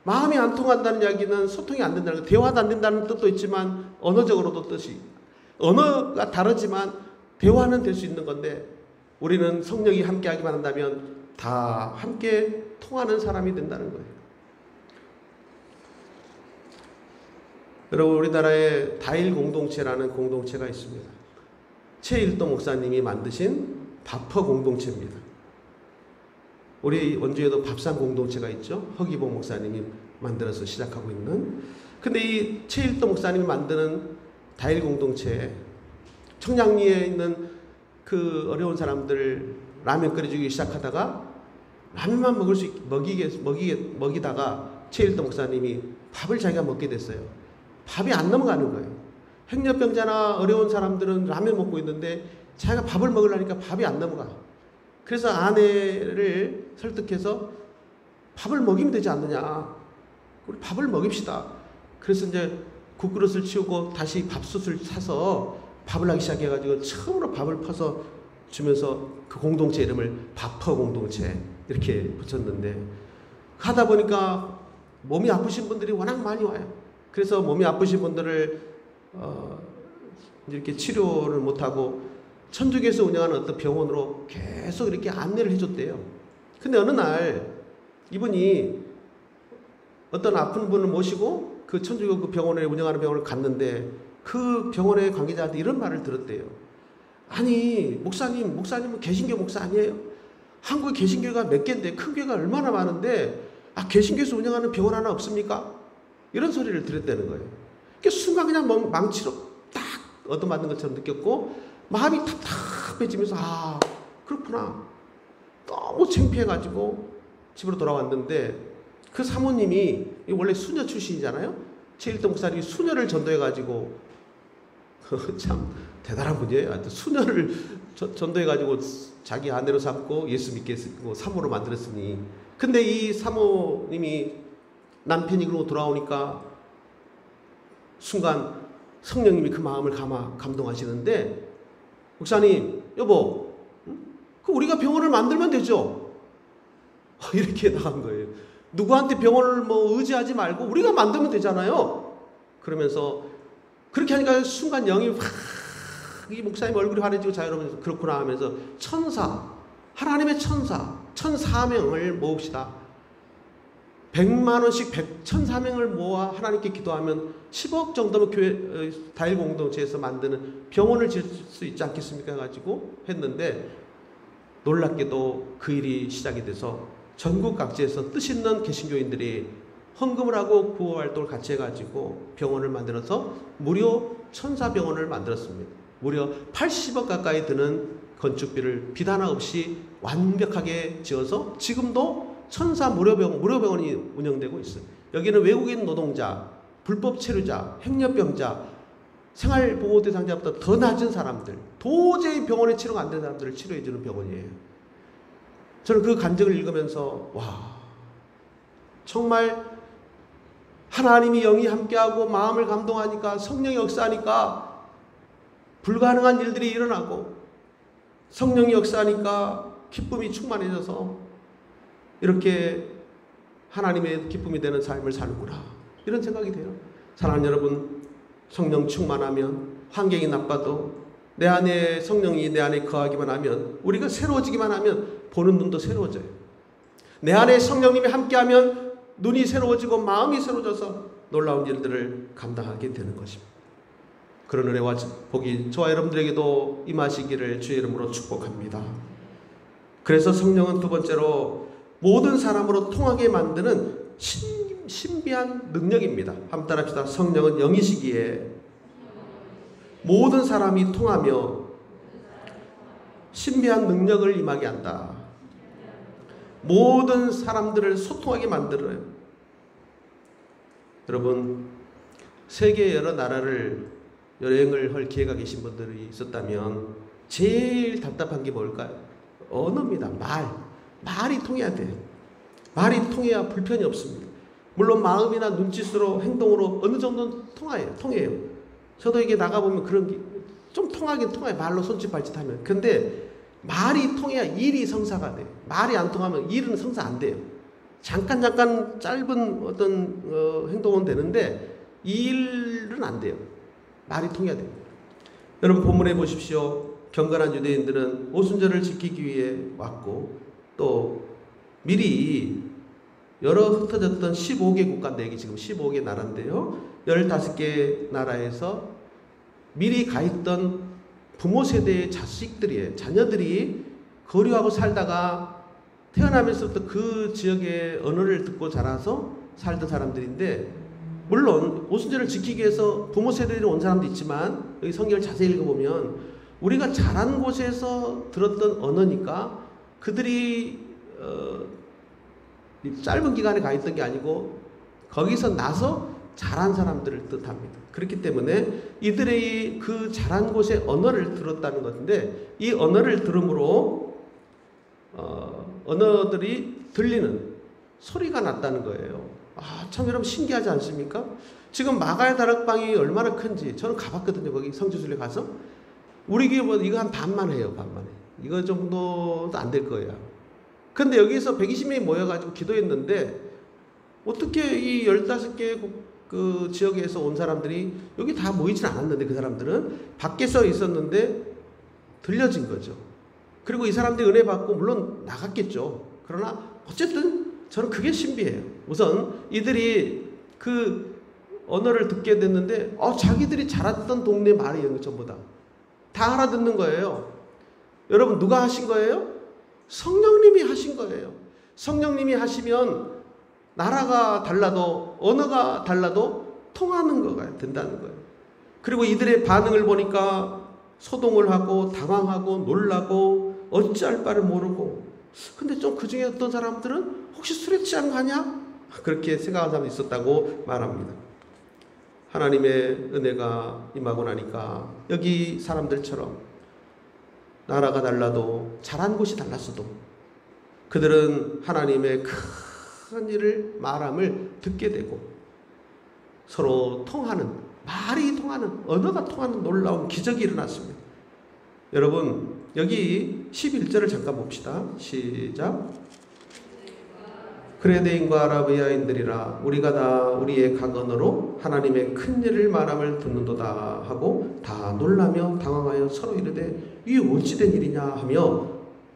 A: 마음이 안 통한다는 이야기는 소통이 안 된다는 거, 대화도 안 된다는 뜻도 있지만 언어적으로도 뜻이, 언어가 다르지만 대화는 될 수 있는 건데, 우리는 성령이 함께 하기만 한다면 다 함께 통하는 사람이 된다는 거예요. 여러분, 우리나라에 다일 공동체라는 공동체가 있습니다. 최일도 목사님이 만드신 밥퍼 공동체입니다. 우리 원주에도 밥상 공동체가 있죠. 허기봉 목사님이 만들어서 시작하고 있는. 근데 이 최일도 목사님이 만드는 다일 공동체에 청량리에 있는 그 어려운 사람들 라면 끓여주기 시작하다가 라면만 먹이다가 최일도 목사님이 밥을 자기가 먹게 됐어요. 밥이 안 넘어가는 거예요. 행렬병자나 어려운 사람들은 라면 먹고 있는데 자기가 밥을 먹으려니까 밥이 안 넘어가. 그래서 아내를 설득해서 밥을 먹이면 되지 않느냐. 우리 밥을 먹입시다. 그래서 이제 국그릇을 치우고 다시 밥솥을 사서 밥을 하기 시작해가지고 처음으로 밥을 퍼서 주면서 그 공동체 이름을 밥퍼 공동체, 이렇게 붙였는데 하다 보니까 몸이 아프신 분들이 워낙 많이 와요. 그래서 몸이 아프신 분들을 이렇게 치료를 못하고 천주교에서 운영하는 어떤 병원으로 계속 이렇게 안내를 해줬대요. 근데 어느 날 이분이 어떤 아픈 분을 모시고 그 천주교 그 병원에 운영하는 병원을 갔는데 그 병원의 관계자한테 이런 말을 들었대요. 아니 목사님은 개신교 목사 아니에요? 한국에 개신교가 몇 개인데 큰 교회가 얼마나 많은데 개신교에서 운영하는 병원 하나 없습니까? 이런 소리를 들었다는 거예요. 그러니까 순간 그냥 망치로 딱 얻어맞는 것처럼 느꼈고 마음이 답답해지면서 그렇구나. 너무 창피해가지고 집으로 돌아왔는데 그 사모님이 원래 수녀 출신이잖아요. 최일동 목사님이 수녀를 전도해가지고 참 대단한 분이에요. 수녀를 전도해가지고 자기 아내로 삼고 예수 믿게 했고 사모로 만들었으니. 근데 이 사모님이 남편이 그러고 돌아오니까 순간 성령님이 그 마음을 감동하시는데 목사님 여보 그 우리가 병원을 만들면 되죠. 이렇게 나간 거예요. 누구한테 병원을 의지하지 말고 우리가 만들면 되잖아요. 그러면서 그렇게 하니까 순간 영이 이 목사님 얼굴이 환해지고 자유로우면서 그렇구나 하면서 하나님의 천사명을 모읍시다. 100만 원씩 1,000사명을 모아 하나님께 기도하면 10억 정도면 교회 다일 공동체에서 만드는 병원을 지을 수 있지 않겠습니까? 가지고 했는데 놀랍게도 그 일이 시작이 돼서 전국 각지에서 뜻 있는 개신교인들이 헌금을 하고 구호 활동을 같이 해가지고 병원을 만들어서 무료 천사병원을 만들었습니다. 무려 80억 가까이 드는 건축비를 비단 하나 없이 완벽하게 지어서 지금도 천사 무료병원이 운영되고 있어요. 여기는 외국인 노동자, 불법 체류자, 행렬병자, 생활보호 대상자보다 더 낮은 사람들, 도저히 병원에 치료가 안 되는 사람들을 치료해주는 병원이에요. 저는 그 간증을 읽으면서 정말 하나님이 영이 함께하고 마음을 감동하니까 성령이 역사하니까 불가능한 일들이 일어나고 성령이 역사하니까 기쁨이 충만해져서 이렇게 하나님의 기쁨이 되는 삶을 사는구나 이런 생각이 돼요. 사랑하는 여러분, 성령 충만하면 환경이 나빠도 내 안에 성령이 내 안에 거하기만 하면 우리가 새로워지기만 하면 보는 눈도 새로워져요. 내 안에 성령님이 함께하면 눈이 새로워지고 마음이 새로워져서 놀라운 일들을 감당하게 되는 것입니다. 그런 은혜와 복이 저와 여러분들에게도 임하시기를 주의 이름으로 축복합니다. 그래서 성령은 두 번째로 모든 사람으로 통하게 만드는 신비한 능력입니다. 한번 따라합시다. 성령은 영이시기에 모든 사람이 통하며 신비한 능력을 임하게 한다. 모든 사람들을 소통하게 만들어요. 여러분, 세계 여러 나라를 여행을 할 기회가 계신 분들이 있었다면 제일 답답한 게 뭘까요? 언어입니다. 말이 통해야 돼요. 말이 통해야 불편이 없습니다. 물론 마음이나 눈짓으로 행동으로 어느 정도는 통해요. 저도 이게 나가보면 그런 게 좀 통하긴 통해요. 말로 손짓 발짓 하면. 근데 말이 통해야 일이 성사가 돼요. 말이 안 통하면 일은 성사 안 돼요. 잠깐 짧은 어떤 행동은 되는데 일은 안 돼요. 말이 통해야 됩니다. 여러분 본문에 보십시오. 경건한 유대인들은 오순절을 지키기 위해 왔고 또 미리 여러 흩어졌던 15개 국가인데 여기 지금 15개 나라인데요. 15개 나라에서 미리 가 있던 부모 세대의 자녀들이 거류하고 살다가 태어나면서부터 그 지역의 언어를 듣고 자라서 살던 사람들인데 물론 오순절을 지키기 위해서 부모 세대들이 온 사람도 있지만 여기 성경을 자세히 읽어보면 우리가 자란 곳에서 들었던 언어니까 그들이 짧은 기간에 가 있던 게 아니고 거기서 나서 자란 사람들을 뜻합니다. 그렇기 때문에 이들의 그 자란 곳의 언어를 들었다는 것인데 이 언어를 들음으로 언어들이 들리는 소리가 났다는 거예요. 참 여러분 신기하지 않습니까? 지금 마가의 다락방이 얼마나 큰지 저는 가봤거든요. 거기 성지순례 가서 우리 교회 이거 한 반만 해요. 반만 해. 이거 정도도 안 될 거예요. 근데 여기서 120명이 모여가지고 기도했는데 어떻게 이 15개 그 지역에서 온 사람들이 여기 다 모이진 않았는데 그 사람들은 밖에서 있었는데 들려진 거죠. 그리고 이 사람들이 은혜 받고 물론 나갔겠죠. 그러나 어쨌든 저는 그게 신비해요. 우선 이들이 그 언어를 듣게 됐는데 자기들이 자랐던 동네 말이에요. 전부 다 알아듣는 거예요. 여러분 누가 하신 거예요? 성령님이 하신 거예요. 성령님이 하시면 나라가 달라도 언어가 달라도 통하는 거가 된다는 거예요. 그리고 이들의 반응을 보니까 소동을 하고 당황하고 놀라고 어찌할 바를 모르고, 근데 좀 그 중에 어떤 사람들은 혹시 술에 취한 거 아니야? 그렇게 생각하는 사람이 있었다고 말합니다. 하나님의 은혜가 임하고 나니까 여기 사람들처럼 나라가 달라도 자란 곳이 달랐어도 그들은 하나님의 큰 일을 말함을 듣게 되고 서로 통하는, 말이 통하는, 언어가 통하는 놀라운 기적이 일어났습니다. 여러분 여기 11절을 잠깐 봅시다. 시작. 그레데인과 아라비아인들이라 우리가 다 우리의 각 언어로 하나님의 큰 일을 말함을 듣는도다 하고 다 놀라며 당황하여 서로 이르되 이 어찌 된 일이냐 하며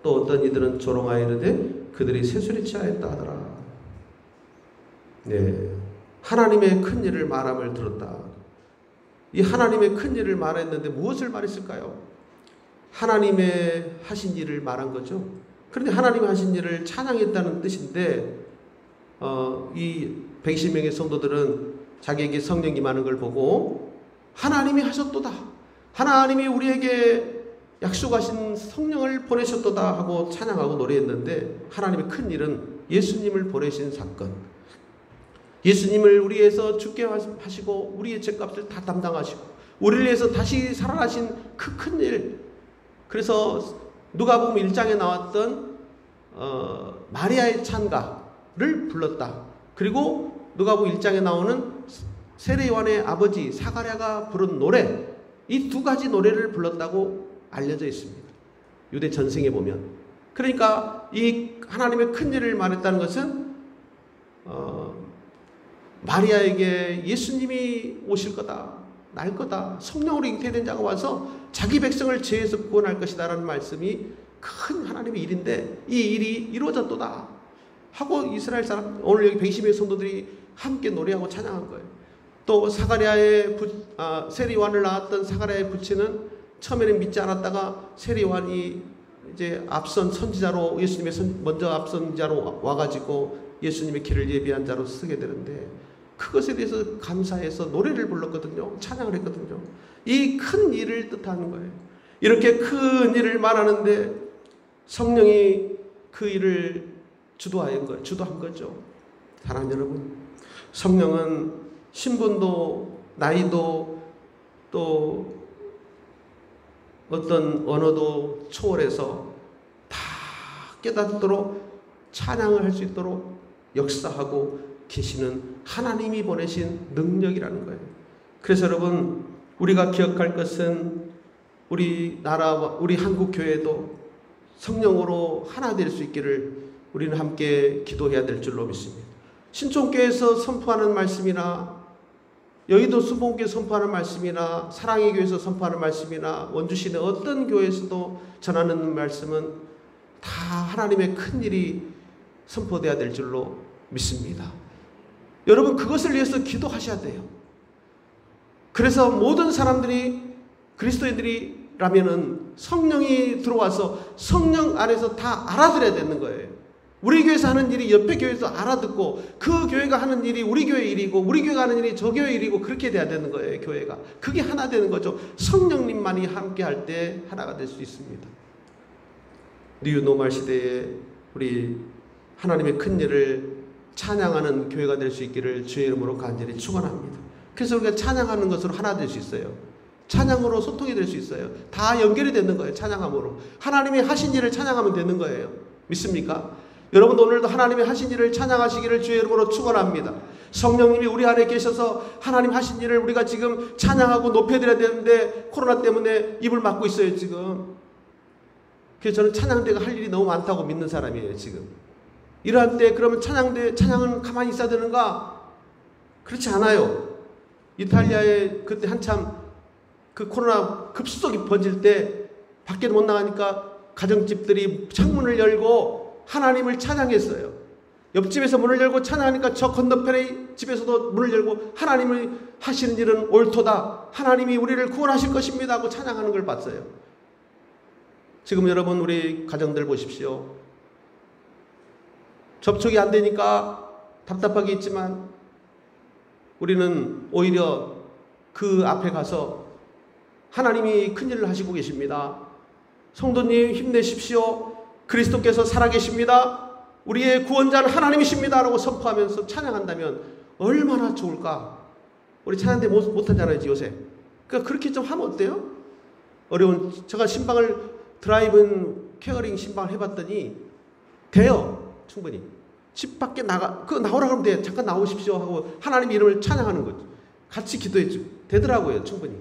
A: 또 어떤 이들은 조롱하여 이르되 그들이 새술에 취하였다 하더라. 네, 하나님의 큰 일을 말함을 들었다. 이 하나님의 큰 일을 말했는데 무엇을 말했을까요? 하나님의 하신 일을 말한 거죠. 그런데 하나님이 하신 일을 찬양했다는 뜻인데 이 120명의 성도들은 자기에게 성령이 임하는 걸 보고 하나님이 하셨도다, 하나님이 우리에게 약속하신 성령을 보내셨도다 하고 찬양하고 노래했는데, 하나님의 큰 일은 예수님을 보내신 사건, 예수님을 우리 위해서 죽게 하시고 우리의 죄값을 다 담당하시고 우리를 위해서 다시 살아나신 그 큰 일. 그래서 누가복음 1장에 나왔던 마리아의 찬가를 불렀다. 그리고 누가복음 1장에 나오는 세례 요한의 아버지 사가랴가 부른 노래, 이 두 가지 노래를 불렀다고 알려져 있습니다. 유대 전승에 보면. 그러니까 이 하나님의 큰 일을 말했다는 것은 마리아에게 예수님이 오실 거다, 날 거다, 성령으로 잉태된 자가 와서 자기 백성을 죄에서 구원할 것이다 라는 말씀이 큰 하나님의 일인데 이 일이 이루어졌도다 하고 이스라엘 사람, 오늘 여기 120명의 성도들이 함께 노래하고 찬양한 거예요. 또 사가랴의 세례 요한을 낳았던 사가랴의 부친은 처음에는 믿지 않았다가 세례 요한이 이제 앞선 선지자로, 예수님의 먼저 앞선 자로 와가지고 예수님의 길을 예비한 자로 쓰게 되는데 그것에 대해서 감사해서 노래를 불렀거든요. 찬양을 했거든요. 이 큰 일을 뜻하는 거예요. 이렇게 큰 일을 말하는데 성령이 그 일을 주도한 거죠. 사랑하는 여러분, 성령은 신분도 나이도 또 어떤 언어도 초월해서 다 깨닫도록 찬양을 할 수 있도록 역사하고 계시는 하나님이 보내신 능력이라는 거예요. 그래서 여러분, 우리가 기억할 것은 우리 나라와 우리 한국 교회도 성령으로 하나 될 수 있기를 우리는 함께 기도해야 될 줄로 믿습니다. 신촌교회에서 선포하는 말씀이나 여의도 수봉교회 선포하는 말씀이나 사랑의 교회에서 선포하는 말씀이나 원주시내 어떤 교회에서도 전하는 말씀은 다 하나님의 큰 일이 선포되어야 될 줄로 믿습니다. 여러분, 그것을 위해서 기도하셔야 돼요. 그래서 모든 사람들이 그리스도인들이라면은 성령이 들어와서 성령 안에서 다 알아들어야 되는 거예요. 우리 교회에서 하는 일이 옆에 교회에서 알아듣고 그 교회가 하는 일이 우리 교회 일이고 우리 교회가 하는 일이 저 교회 일이고 그렇게 돼야 되는 거예요. 교회가 그게 하나 되는 거죠. 성령님만이 함께 할 때 하나가 될 수 있습니다. 뉴 노멀 시대에 우리 하나님의 큰 일을 찬양하는 교회가 될 수 있기를 주의 이름으로 간절히 축원합니다. 그래서 우리가 찬양하는 것으로 하나 될 수 있어요. 찬양으로 소통이 될 수 있어요. 다 연결이 되는 거예요. 찬양함으로 하나님이 하신 일을 찬양하면 되는 거예요. 믿습니까? 여러분, 오늘도 하나님의 하신 일을 찬양하시기를 주의 이름으로 축원합니다. 성령님이 우리 안에 계셔서 하나님 하신 일을 우리가 지금 찬양하고 높여드려야 되는데 코로나 때문에 입을 막고 있어요. 지금 그래서 저는 찬양대가 할 일이 너무 많다고 믿는 사람이에요. 지금 이러한 때 그러면 찬양은 가만히 있어야 되는가? 그렇지 않아요. 이탈리아에 그때 한참 그 코로나 급속히 번질 때 밖에 못 나가니까 가정집들이 창문을 열고 하나님을 찬양했어요. 옆집에서 문을 열고 찬양하니까 저 건너편의 집에서도 문을 열고 하나님이 하시는 일은 옳도다, 하나님이 우리를 구원하실 것입니다 하고 찬양하는 걸 봤어요. 지금 여러분 우리 가정들 보십시오. 접촉이 안 되니까 답답하게 있지만 우리는 오히려 그 앞에 가서 하나님이 큰일을 하시고 계십니다. 성도님 힘내십시오. 그리스도께서 살아계십니다. 우리의 구원자는 하나님이십니다 라고 선포하면서 찬양한다면 얼마나 좋을까. 우리 찬양대 못하잖아요 요새. 그러니까 그렇게 좀 하면 어때요? 제가 신방을 드라이브인 케어링 신방을 해봤더니 돼요. 충분히 집 밖에 나오라 그러면 돼. 잠깐 나오십시오 하고 하나님 이름을 찬양하는 거죠. 같이 기도했죠. 되더라고요. 충분히.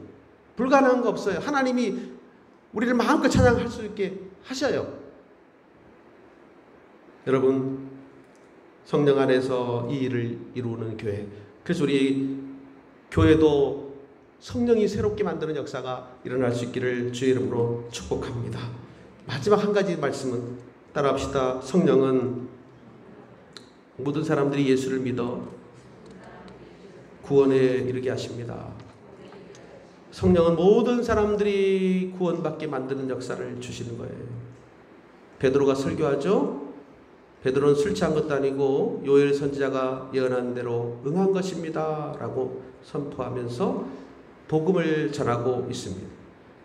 A: 불가능한 거 없어요. 하나님이 우리를 마음껏 찬양할 수 있게 하셔요. 여러분, 성령 안에서 이 일을 이루는 교회. 그래서 우리 교회도 성령이 새롭게 만드는 역사가 일어날 수 있기를 주의 이름으로 축복합니다. 마지막 한 가지 말씀은 따라합시다. 성령은 모든 사람들이 예수를 믿어 구원에 이르게 하십니다. 성령은 모든 사람들이 구원받게 만드는 역사를 주시는 거예요. 베드로가 설교하죠. 베드로는 술 취한 것도 아니고 요엘 선지자가 예언한 대로 응한 것입니다 라고 선포하면서 복음을 전하고 있습니다.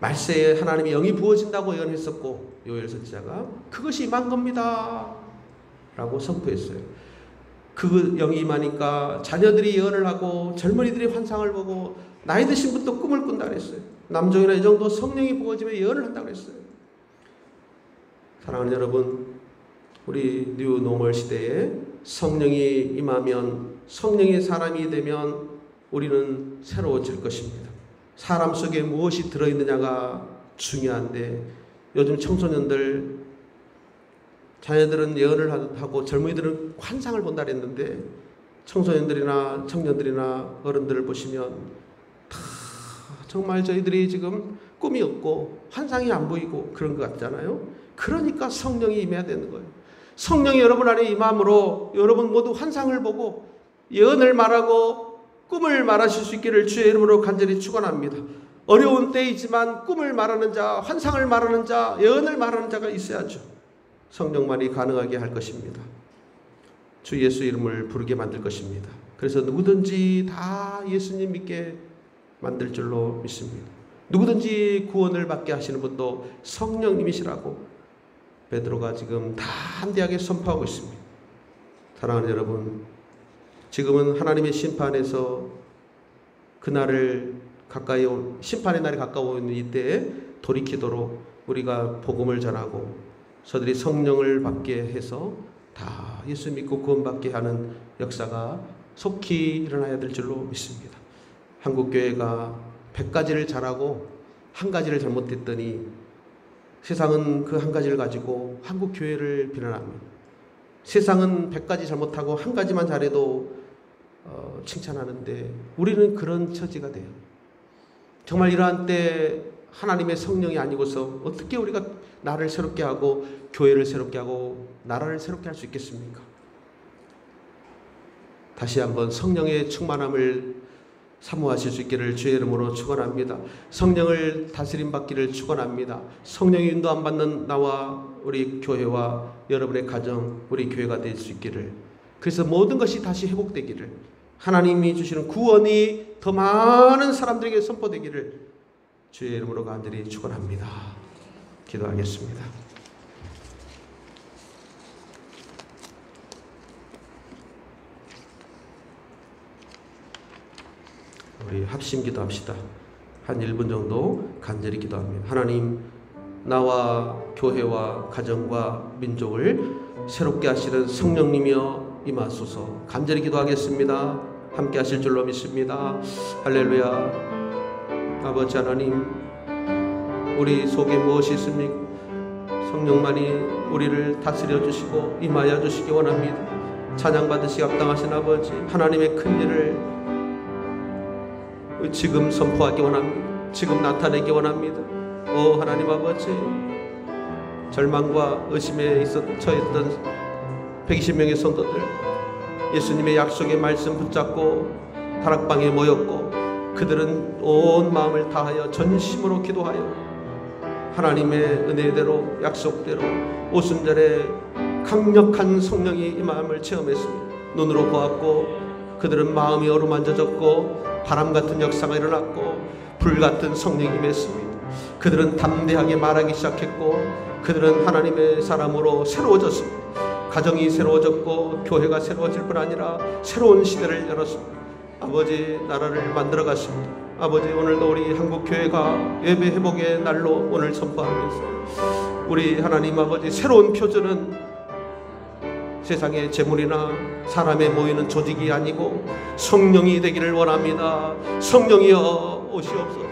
A: 말세에 하나님의 영이 부어진다고 예언했었고 요엘 선지자가 그것이 임한 겁니다 라고 선포했어요. 그 영이 임하니까 자녀들이 예언을 하고 젊은이들이 환상을 보고 나이 드신 분도 꿈을 꾼다 그랬어요. 남종이나 이 정도 성령이 부어지면 예언을 한다고 그랬어요. 사랑하는 여러분, 우리 뉴 노멀 시대에 성령이 임하면, 성령의 사람이 되면 우리는 새로워질 것입니다. 사람 속에 무엇이 들어있느냐가 중요한데 요즘 청소년들, 자녀들은 예언을 하고 젊은이들은 환상을 본다 그랬는데 청소년들이나 청년들이나 어른들을 보시면 다 정말 저희들이 지금 꿈이 없고 환상이 안 보이고 그런 것 같잖아요. 그러니까 성령이 임해야 되는 거예요. 성령이 여러분 안에 임함으로 여러분 모두 환상을 보고 예언을 말하고 꿈을 말하실 수 있기를 주의 이름으로 간절히 축원합니다. 어려운 때이지만 꿈을 말하는 자, 환상을 말하는 자, 예언을 말하는 자가 있어야죠. 성령만이 가능하게 할 것입니다. 주 예수 이름을 부르게 만들 것입니다. 그래서 누구든지 다 예수님 믿게 만들 줄로 믿습니다. 누구든지 구원을 받게 하시는 분도 성령님이시라고 베드로가 지금 담대하게 선포하고 있습니다. 사랑하는 여러분, 지금은 하나님의 심판에서 그날을 심판의 날이 가까워 있는 이때에 돌이키도록 우리가 복음을 전하고 저들이 성령을 받게 해서 다 예수 믿고 구원받게 하는 역사가 속히 일어나야 될 줄로 믿습니다. 한국교회가 100가지를 잘하고 한 가지를 잘못했더니 세상은 그 한 가지를 가지고 한국교회를 비난합니다. 세상은 100가지 잘못하고 한 가지만 잘해도 칭찬하는데 우리는 그런 처지가 돼요. 정말 이러한 때 하나님의 성령이 아니고서 어떻게 우리가 나를 새롭게 하고 교회를 새롭게 하고 나라를 새롭게 할 수 있겠습니까? 다시 한번 성령의 충만함을 사모하실 수 있기를 주의 이름으로 축원합니다. 성령을 다스림 받기를 축원합니다. 성령의 인도 안 받는 나와 우리 교회와 여러분의 가정, 우리 교회가 될 수 있기를, 그래서 모든 것이 다시 회복되기를, 하나님이 주시는 구원이 더 많은 사람들에게 선포되기를 주의 이름으로 간절히 축원합니다. 기도하겠습니다. 우리 합심 기도합시다. 한 1분 정도 간절히 기도합니다. 하나님, 나와 교회와 가정과 민족을 새롭게 하시는 성령님이여 임하소서. 간절히 기도하겠습니다. 함께 하실 줄로 믿습니다. 할렐루야. 아버지 하나님, 우리 속에 무엇이 있습니까? 성령만이 우리를 다스려 주시고 임하여 주시기 원합니다. 찬양받으시 합당하신 아버지, 하나님의 큰 일을 지금 선포하기 원합니다. 지금 나타내기 원합니다. 오 하나님 아버지, 절망과 의심에 처했던 120명의 성도들, 예수님의 약속의 말씀 붙잡고 다락방에 모였고, 그들은 온 마음을 다하여 전심으로 기도하여 하나님의 은혜대로 약속대로 오순절에 강력한 성령이 임함을 체험했습니다. 눈으로 보았고, 그들은 마음이 어루만져졌고, 바람 같은 역사가 일어났고, 불 같은 성령이 임했습니다. 그들은 담대하게 말하기 시작했고, 그들은 하나님의 사람으로 새로워졌습니다. 가정이 새로워졌고, 교회가 새로워질 뿐 아니라 새로운 시대를 열었습니다. 아버지, 나라를 만들어 갔습니다. 아버지, 오늘도 우리 한국교회가 예배 회복의 날로 오늘 선포하면서 우리 하나님 아버지, 새로운 표준은 세상의 재물이나 사람에 모이는 조직이 아니고 성령이 되기를 원합니다. 성령이여 오시옵소서.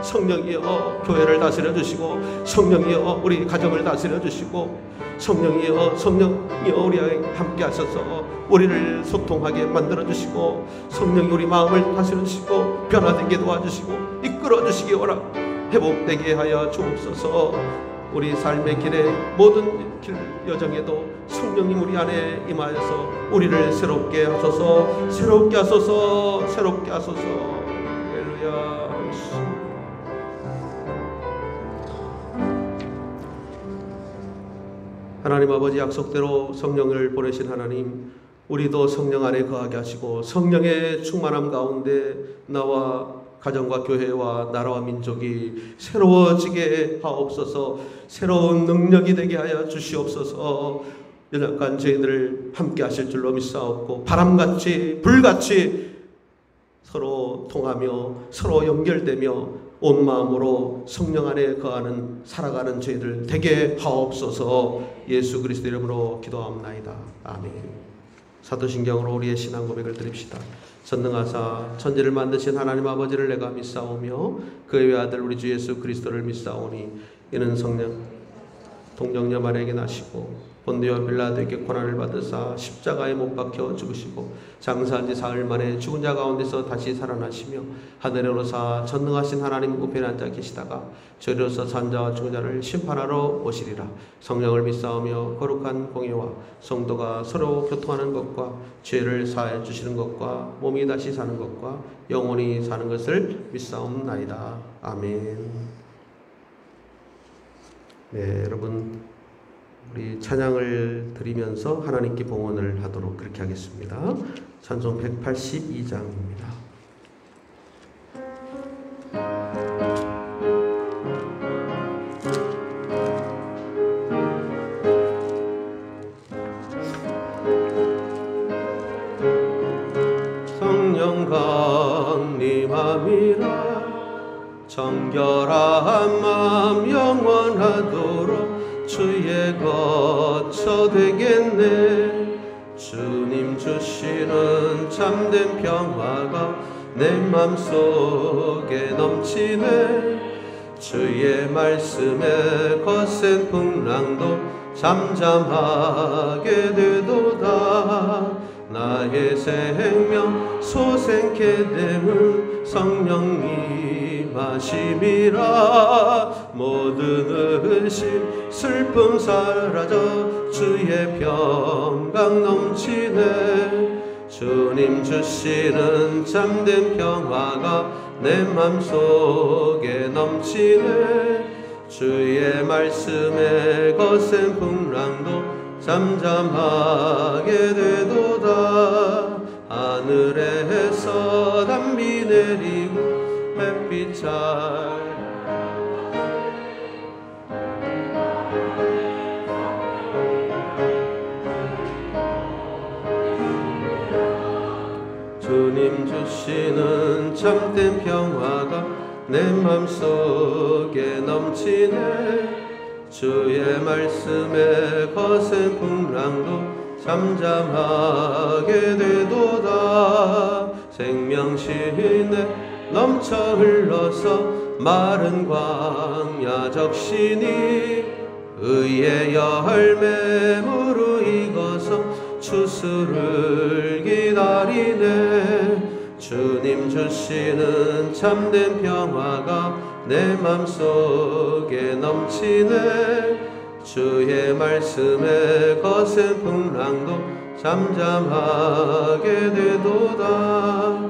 A: 성령이여 교회를 다스려 주시고, 성령이여 우리 가정을 다스려 주시고, 성령이여 우리와 함께 하셔서 우리를 소통하게 만들어 주시고, 성령이 우리 마음을 다스려 주시고 변화되게 도와주시고 이끌어 주시기 원합니다. 회복되게 하여 주옵소서. 우리 삶의 길에 모든 길 여정에도 성령님 우리 안에 임하여서 우리를 새롭게 하소서. 새롭게 하소서. 새롭게 하소서. 할렐루야. 하나님 아버지, 약속대로 성령을 보내신 하나님, 우리도 성령 안에 거하게 하시고 성령의 충만함 가운데 나와 가정과 교회와 나라와 민족이 새로워지게 하옵소서. 새로운 능력이 되게 하여 주시옵소서. 연약한 저희들 함께 하실 줄로 믿사옵고, 바람같이 불같이 서로 통하며 서로 연결되며 온 마음으로 성령 안에 거하는 살아가는 저희들 되게 하옵소서. 예수 그리스도 이름으로 기도합나이다. 아멘. 사도신경으로 우리의 신앙 고백을 드립시다. 전능하사 천지를 만드신 하나님 아버지를 내가 믿사오며 그의 외아들 우리 주 예수 그리스도를 믿사오니 이는 성령 동정녀 마리아에게 나시고 본디오 빌라도에게 고난을 받으사 십자가에 못 박혀 죽으시고 장사한 지 사흘 만에 죽은 자 가운데서 다시 살아나시며 하늘에 오르사 전능하신 하나님 우편에 앉아 계시다가 저리로서 산 자와 죽은 자를 심판하러 오시리라. 성령을 믿사오며 거룩한 공예와 성도가 서로 교통하는 것과 죄를 사하여 주시는 것과 몸이 다시 사는 것과 영원히 사는 것을 믿사옵나이다. 아멘. 네, 여러분, 우리 찬양을 드리면서 하나님께 봉헌을 하도록 그렇게 하겠습니다. 찬송 182장입니다. 성령 강림함이라 정결한 마음 영원하도록 주의 거처 되겠네. 주님 주시는 참된 평화가 내 맘속에 넘치네. 주의 말씀에 거센 풍랑도 잠잠하게 되도다. 나의 생명 소생케 됨은 성령님 하심이라. 모든 의심 슬픔 사라져 주의 평강 넘치네. 주님 주시는 참된 평화가 내 맘속에 넘치네. 주의 말씀에 거센 풍랑도 잠잠하게 되도다. 하늘에서 단비 내리고 햇빛 잘 주님 주시는 참된 평화가 내 맘속에 넘치네. 주의 말씀에 거센 풍랑도 잠잠하게 되도다. 생명신에 넘쳐 흘러서 마른 광야 적시니 의의 열매 무르익어서 추수를 기다리네. 주님 주시는 참된 평화가 내 맘속에 넘치네. 주의 말씀에 거센 풍랑도 잠잠하게 되도다.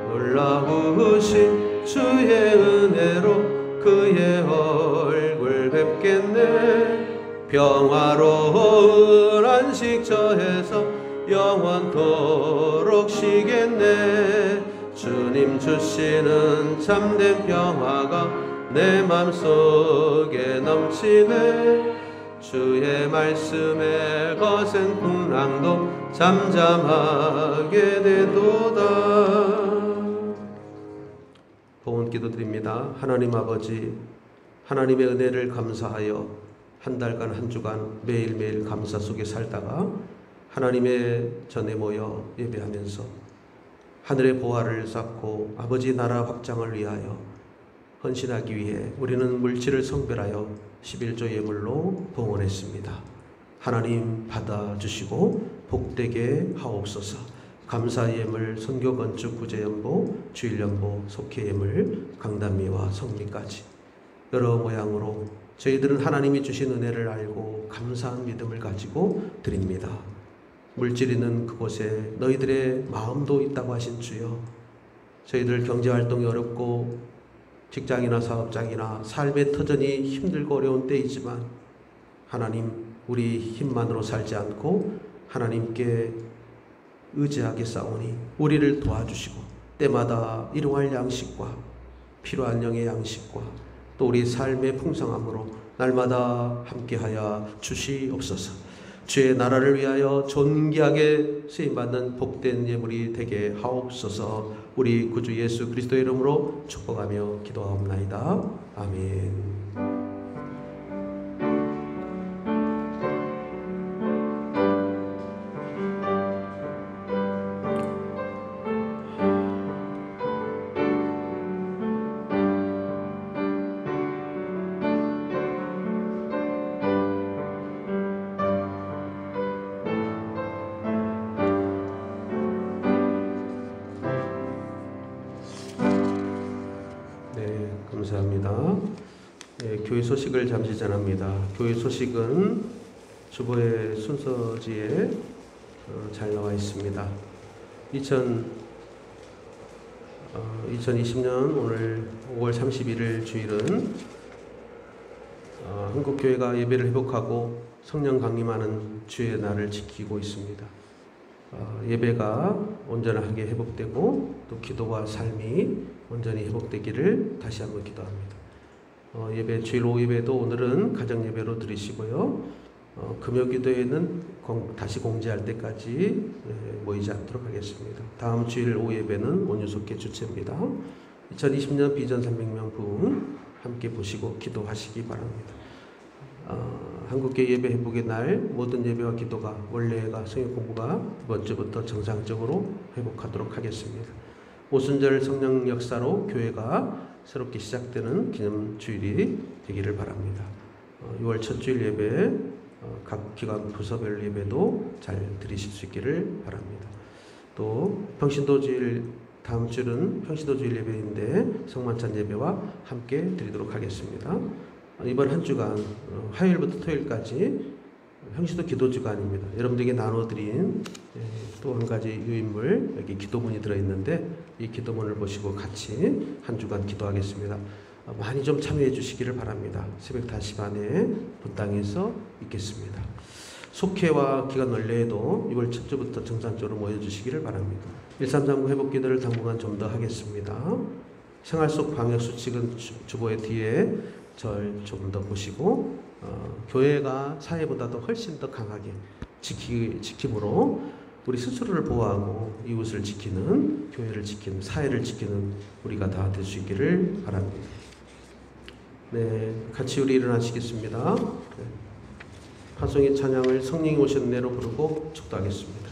A: 놀라우신 주의 은혜로 그의 얼굴 뵙겠네. 평화로운 안식처에서 영원토록 쉬겠네. 주님 주시는 참된 평화가 내 맘속에 넘치네. 주의 말씀에 거센 풍랑도 잠잠하게 되도다. 봉헌 기도드립니다. 하나님 아버지, 하나님의 은혜를 감사하여 한 달간 한 주간 매일매일 감사 속에 살다가 하나님의 전에 모여 예배하면서 하늘의 보화를 쌓고 아버지 나라 확장을 위하여 헌신하기 위해 우리는 물질을 성별하여 11조 예물로 봉헌했습니다. 하나님 받아주시고 복되게 하옵소서. 감사 예물, 선교 건축 구제연보, 주일연보, 속회 예물, 강단미와 성미까지 여러 모양으로 저희들은 하나님이 주신 은혜를 알고 감사한 믿음을 가지고 드립니다. 물질 있는 그곳에 너희들의 마음도 있다고 하신 주여, 저희들 경제활동이 어렵고 직장이나 사업장이나 삶의 터전이 힘들고 어려운 때이지만 하나님, 우리 힘만으로 살지 않고 하나님께 의지하게 싸우니 우리를 도와주시고 때마다 일용할 양식과 필요한 영의 양식과 또 우리 삶의 풍성함으로 날마다 함께하여 주시옵소서. 주의 나라를 위하여 존귀하게 쓰임받는 복된 예물이 되게 하옵소서. 우리 구주 예수 그리스도의 이름으로 축복하며 기도하옵나이다. 아멘. 감사합니다. 네, 교회 소식을 잠시 전합니다. 교회 소식은 주보의 순서지에 잘 나와 있습니다. 2020년 오늘 5월 31일 주일은 한국교회가 예배를 회복하고 성령 강림하는 주의 날을 지키고 있습니다. 예배가 온전하게 회복되고 또 기도와 삶이 온전히 회복되기를 다시 한번 기도합니다. 예배, 주일 오후 예배도 오늘은 가정 예배로 드리시고요. 금요 기도회는 다시 공지할 때까지 모이지 않도록 하겠습니다. 다음 주일 오후 예배는 온유속회 주최입니다. 2020년 비전 300명 부흥 함께 보시고 기도하시기 바랍니다. 한국교회 예배 회복의 날 모든 예배와 기도가 원래가 성역 공부가 이번 주부터 정상적으로 회복하도록 하겠습니다. 오순절 성령 역사로 교회가 새롭게 시작되는 기념주일이 되기를 바랍니다. 6월 첫 주일 예배, 각 기관 부서별 예배도 잘 드리실 수 있기를 바랍니다. 또 평신도 주일, 다음 주는 평신도 주일 예배인데 성만찬 예배와 함께 드리도록 하겠습니다. 이번 한 주간 화요일부터 토요일까지 평신도 기도 주간입니다. 여러분들에게 나눠드린 또 한 가지 유인물, 여기 기도문이 들어있는데 이 기도문을 보시고 같이 한 주간 기도하겠습니다. 많이 좀 참여해 주시기를 바랍니다. 새벽 5시 반에 본당에서 있겠습니다. 속회와 기간 원래에도 6월 첫 주부터 정상적으로 모여주시기를 바랍니다. 1339 회복기도를 당분간 좀 더 하겠습니다. 생활 속 방역 수칙은 주보의 뒤에 절 좀 더 보시고 교회가 사회보다도 훨씬 더 강하게 지킴으로 우리 스스로를 보호하고 이웃을 지키는, 교회를 지키는, 사회를 지키는 우리가 다 될 수 있기를 바랍니다. 네, 같이 우리 일어나시겠습니다. 네. 파송의 찬양을 성령이 오신 내로 부르고 축도하겠습니다.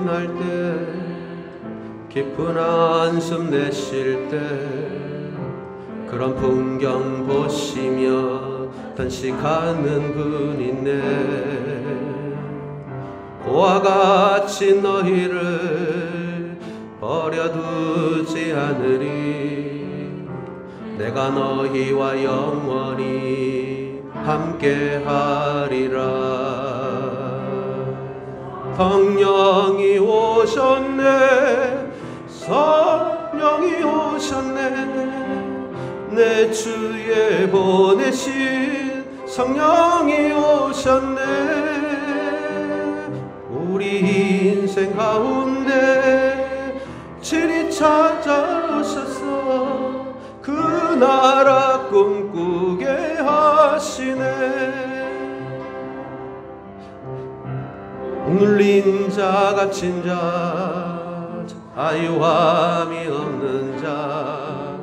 A: 피곤할 때 깊은 한숨 내쉴 때 그런 풍경 보시며 단식하는 분 있네. 고와 같이 너희를 버려두지 않으리. 내가 너희와 영원히 함께하리라. 성령이 오셨네. 성령이 오셨네. 내 주에 보내신 성령이 오셨네. 우리 인생 가운데 친히 찾아오셔서 그 나라 꿈꾸게 하시네. 눌린 자 갇힌 자 자유함이 없는 자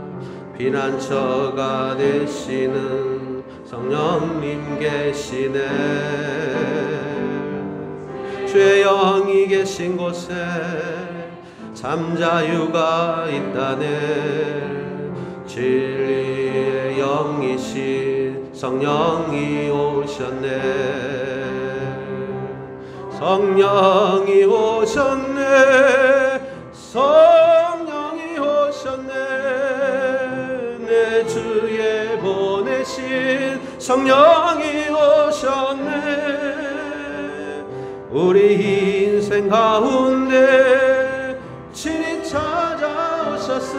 A: 피난처가 되시는 성령님 계시네. 주의 영이 계신 곳에 잠자유가 있다네. 진리의 영이신 성령이 오셨네. 성령이 오셨네. 성령이 오셨네. 내 주에 보내신 성령이 오셨네. 우리 인생 가운데 친히 찾아오셔서